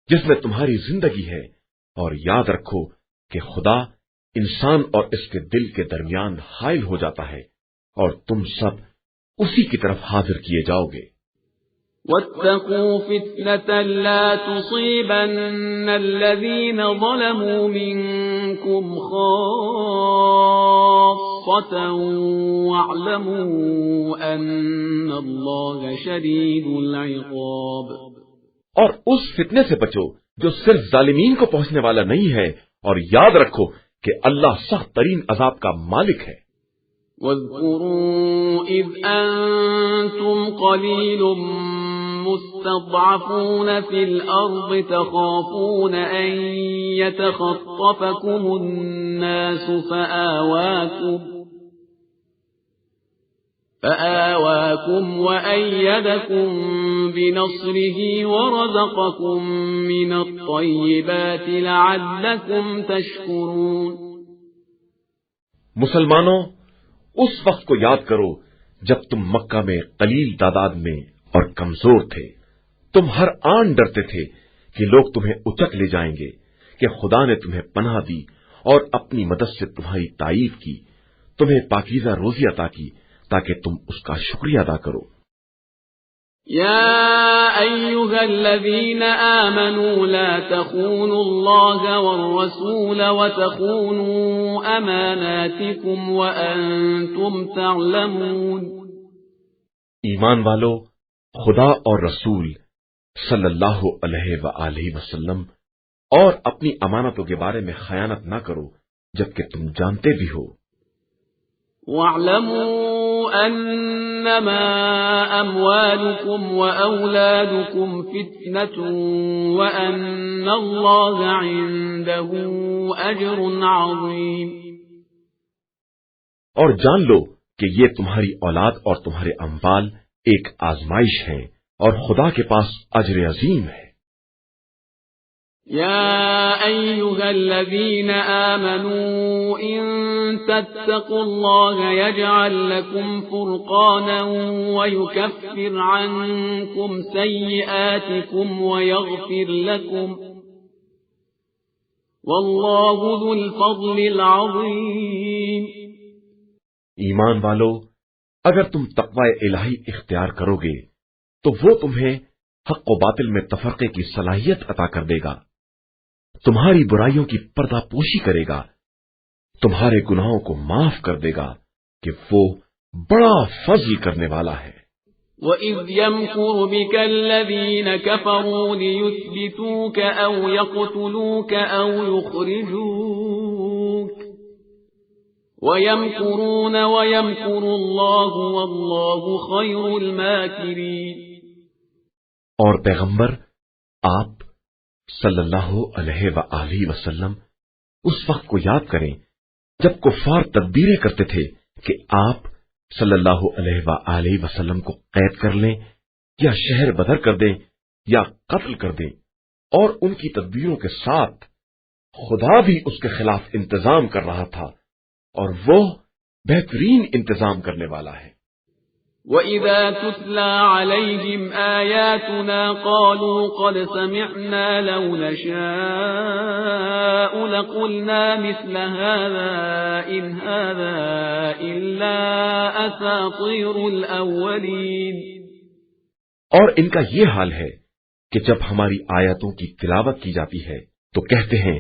جس میں تمہاری زندگی ہے، اور یاد رکھو کہ خدا انسان اور اس کے دل کے درمیان حائل ہو جاتا ہے، اور تم سب اسی کی طرف حاضر کیے جاؤ گے۔ وَاتَّقُوا فِتْنَةً لَا تُصِيبَنَّ الَّذِينَ ظَلَمُوا مِنكُمْ خَاصَّةً وَاعْلَمُوا أَنَّ اللَّهَ شَدِيدُ الْعِقَابِ۔ اور اس فتنے سے بچو جو صرف ظالمین کو پہنچنے والا نہیں ہے، اور یاد رکھو کہ اللہ سخت ترین عذاب کا مالک ہے۔ وَاذْكُرُوا إِذْ أَنْتُمْ قَلِيلٌ مستضعفون في الأرض تخافون أن يتخطفكم الناس فآواكم وأيدكم بنصره ورزقكم من الطيبات لعلكم تشكرون۔ مسلمانوں، اس وقت کو یاد کرو جب تم مکہ میں قلیل تعداد میں اور کمزور تھے، تم ہر آن ڈرتے تھے کہ لوگ تمہیں اچک لے جائیں گے، کہ خدا نے تمہیں پناہ دی اور اپنی مدد سے تمہاری تعریف کی، تمہیں پاکیزہ روزی عطا کی تاکہ تم اس کا شکریہ ادا کرو۔ يا أيها الذين آمنوا لا تخونوا الله والرسول وتخونوا أماناتكم وأنتم تعلمون۔ ایمان والو، خدا اور رسول صلی اللہ علیہ وآلہ وسلم اور اپنی امانتوں کے بارے میں خیانت نہ کرو جبکہ تم جانتے بھی ہو۔ وَاعْلَمُوا أَنَّمَا أَمْوَالُكُمْ وَأَوْلَادُكُمْ فِتْنَةٌ وَأَنَّ اللَّهَ عِندَهُ أَجْرٌ عَظِيمٌ۔ اور جان لو کہ یہ تمہاری اولاد اور تمہارے اموال ایک آزمائش ہے اور خدا کے پاس اجر عظیم ہے۔ يا أيها الذين آمنوا إن تتقوا الله يجعل لكم فرقانا ويكفر عنكم سيئاتكم ويغفر لكم والله ذو الفضل العظيم۔ ایمان والو، اگر تم تقوی الہی اختیار کرو گے تو وہ تمہیں حق و باطل میں تفرقے کی صلاحیت عطا کر دے گا، تمہاری برائیوں کی پردہ پوشی کرے گا، تمہارے گناہوں کو معاف کر دے گا کہ وہ بڑا فضل کرنے والا ہے۔ وَإِذْ يَمْكُرُ بِكَ الَّذِينَ كَفَرُوا لِيُثْبِتُوكَ أَوْ يَقْتُلُوكَ أَوْ يُخْرِجُوكَ وَيَمْكُرُونَ وَيَمْكُرُ اللَّهُ وَاللَّهُ خَيْرُ الْمَاكِرِينَ۔ اور پیغمبر آپ صلی اللہ علیہ وآلہ وسلم اس وقت کو یاد کریں جب کفار تدبیریں کرتے تھے کہ آپ صلی اللہ علیہ وآلہ وسلم کو قید کر لیں یا شہر بدر کر دیں یا قتل کر دیں، اور ان کی تدبیروں کے ساتھ خدا بھی اس کے خلاف انتظام کر رہا تھا اور وہ بہترین انتظام کرنے والا ہے۔ وَإِذَا تُتْلَى عَلَيْهِمْ آيَاتُنَا قَالُوا قَدْ سَمِعْنَا لَوْ نَشَاءُ لَقُلْنَا مِثْلَ هَذَا إِنْ هَذَا إِلَّا أَسَاطِيرُ الْأَوَّلِينَ۔ اور ان کا یہ حال ہے کہ جب ہماری آیاتوں کی تلاوت کی جاتی ہے تو کہتے ہیں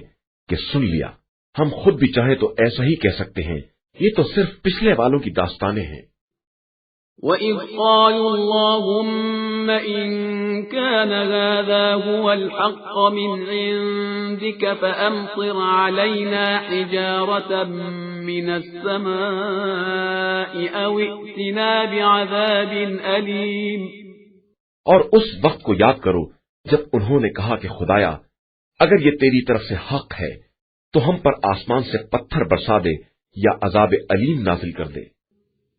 کہ سن لیا، ہم خود بھی چاہے تو ایسا ہی کہہ سکتے ہیں، یہ تو صرف پچھلے والوں کی داستانیں ہیں۔ وَإِذْ قَالُوا اللَّهُمَّ إِن كَانَ هَذَا هُوَ الْحَقَّ مِنْ عِندِكَ فَأَمْطِرْ عَلَيْنَا حِجَارَةً مِّنَ السَّمَاءِ أَوْ ائْتِنَا بِعَذَابٍ أَلِيمٍ۔ اور اس وقت کو یاد کرو جب انہوں نے کہا کہ خدایا، اگر یہ تیری طرف سے حق ہے تو ہم پر آسمان سے پتھر برسا دے یا عذاب علیم نازل کر دے۔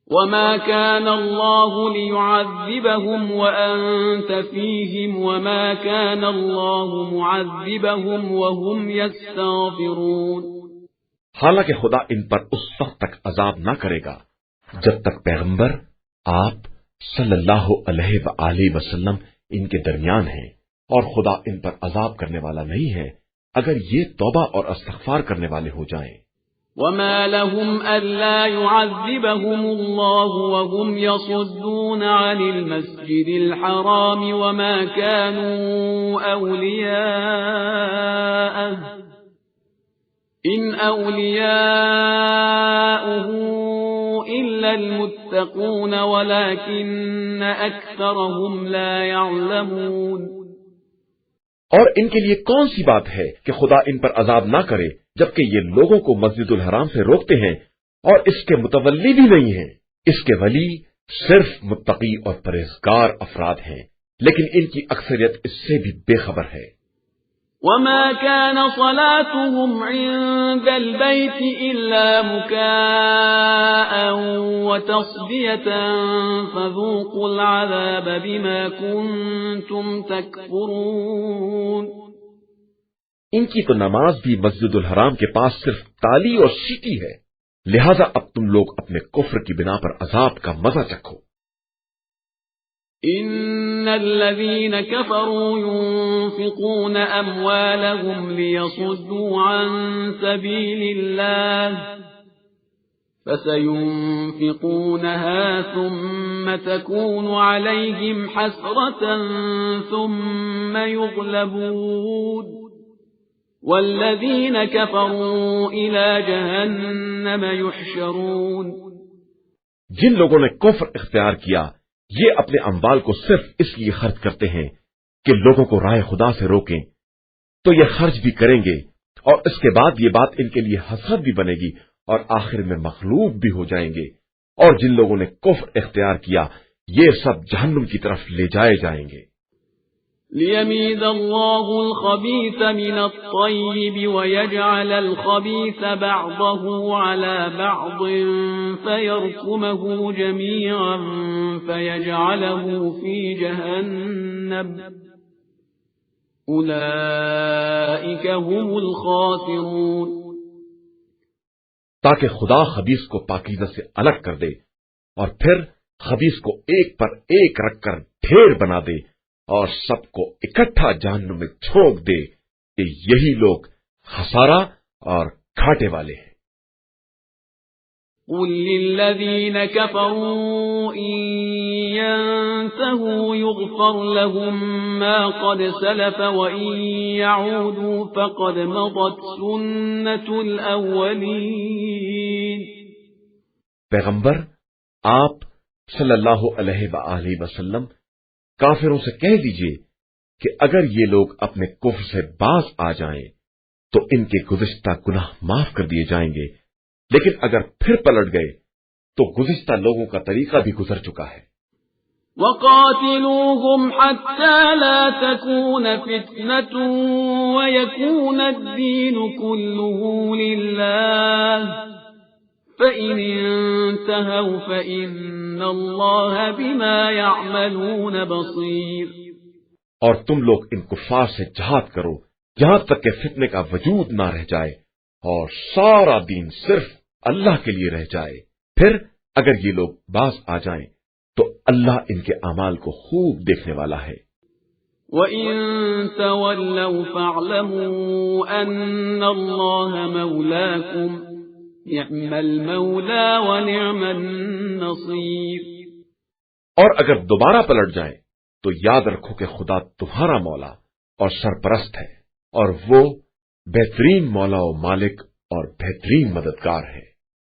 وَمَا كَانَ اللَّهُ لِيُعَذِّبَهُمْ وَأَنْتَ فِيهِمْ وَمَا كَانَ اللَّهُ مُعَذِّبَهُمْ وَهُمْ يَسْتَغْفِرُونَ۔ حالانکہ خدا ان پر اس وقت تک عذاب نہ کرے گا جب تک پیغمبر آپ صلی اللہ علیہ وآلہ وسلم ان کے درمیان ہیں، اور خدا ان پر عذاب کرنے والا نہیں ہے اگر یہ توبہ اور استغفار کرنے والے ہو جائیں۔ وَمَا لَهُمْ أَلَّا يُعَذِّبَهُمُ اللَّهُ وَهُمْ يَصُدُّونَ عَنِ الْمَسْجِدِ الْحَرَامِ وَمَا كَانُوا أَوْلِيَاءَهُ إِنْ أَوْلِيَاؤُهُ إِلَّا الْمُتَّقُونَ وَلَكِنَّ أَكْثَرَهُمْ لَا يَعْلَمُونَ۔ اور ان کے لیے کون سی بات ہے کہ خدا ان پر عذاب نہ کرے جبکہ یہ لوگوں کو مسجد الحرام سے روکتے ہیں اور اس کے متولی بھی نہیں ہیں۔ اس کے ولی صرف متقی اور پرہیزگار افراد ہیں، لیکن ان کی اکثریت اس سے بھی بے خبر ہے۔ وَمَا كَانَ صَلَاتُهُمْ عِندَ الْبَيْتِ إِلَّا مُكَاءً وَتَصْدِيَةً فَذُوقُوا الْعَذَابَ بِمَا كُنتُمْ تَكْفُرُونَ۔ ان کی تو نماز بھی مسجد الحرام کے پاس صرف تالی اور سیٹی ہے، لہذا اب تم لوگ اپنے کفر کی بنا پر عذاب کا مزہ چکھو۔ إِنَّ إن الذين كفروا ينفقون أموالهم ليصدوا عن سبيل الله فسينفقونها ثم تكون عليهم حسرة ثم يغلبون والذين كفروا إلى جهنم يحشرون۔ جن لوگوں نے کفر اختیار کیا یہ اپنے اموال کو صرف اس لیے خرچ کرتے ہیں کہ لوگوں کو راہ خدا سے روکیں، تو یہ خرچ بھی کریں گے اور اس کے بعد یہ بات ان کے لیے حسرت بھی بنے گی اور آخر میں مغلوب بھی ہو جائیں گے، اور جن لوگوں نے کفر اختیار کیا یہ سب جہنم کی طرف لے جائے جائیں گے۔ لِيَمِيزَ اللَّهُ الْخَبِيثَ مِنَ الطَّيِّبِ وَيَجْعَلَ الْخَبِيثَ بَعْضَهُ عَلَى بَعْضٍ فَيَرْكُمَهُ جَمِيعًا فَيَجْعَلَهُ فِي جَهَنَّمَ أُولَئِكَ هم الْخَاسِرُونَ۔ تاکہ خدا خبیث کو پاکیزہ سے الگ کر دے اور پھر خبیث کو ایک پر ایک رکھ کر ڈھیر بنا دے اور سب کو اکٹھا جہنم میں جھونک دے کہ یہی لوگ خسارہ اور گھاٹے والے ہیں۔ قل للذین كفروا إن ينتهوا يغفر لهم ما قد سلف وإن يعودوا فقد مضت سنة الأولين۔ پیغمبر آپ صلی اللہ علیہ وآلہ وسلم کافروں سے کہہ دیجئے کہ اگر یہ لوگ اپنے کفر سے باز آ جائیں تو ان کے گزشتہ گناہ معاف کر دیے جائیں گے، لیکن اگر پھر پلٹ گئے تو گزشتہ لوگوں کا طریقہ بھی گزر چکا ہے۔ وَقَاتِلُوهُمْ حَتَّى لَا تَكُونَ فِتْنَةٌ وَيَكُونَ الدِّينُ كُلُّهُ لِلَّهِ فَإِنِ انْتَهَوْا فَإِنَّ اللَّهَ بِمَا يَعْمَلُونَ بَصِيرٌ۔ اور تم لوگ ان کفار سے جہاد کرو یہاں تک کہ فتنے کا وجود نہ رہ جائے اور سارا دین صرف اللہ کے لیے رہ جائے، پھر اگر یہ لوگ باز آ جائیں تو اللہ ان کے اعمال کو خوب دیکھنے والا ہے۔ وَإِن تَوَلَّوْا فَاعْلَمُوا أَنَّ اللَّهَ مَوْلَاكُمْ نِعْمَ الْمَوْلَى وَنِعْمَ النَّصِيرُ۔ اور اگر دوبارہ پلٹ جائیں تو یاد رکھو کہ خدا تمہارا مولا اور سرپرست ہے، اور وہ بہترین مولا و مالک اور بہترین مددگار ہے۔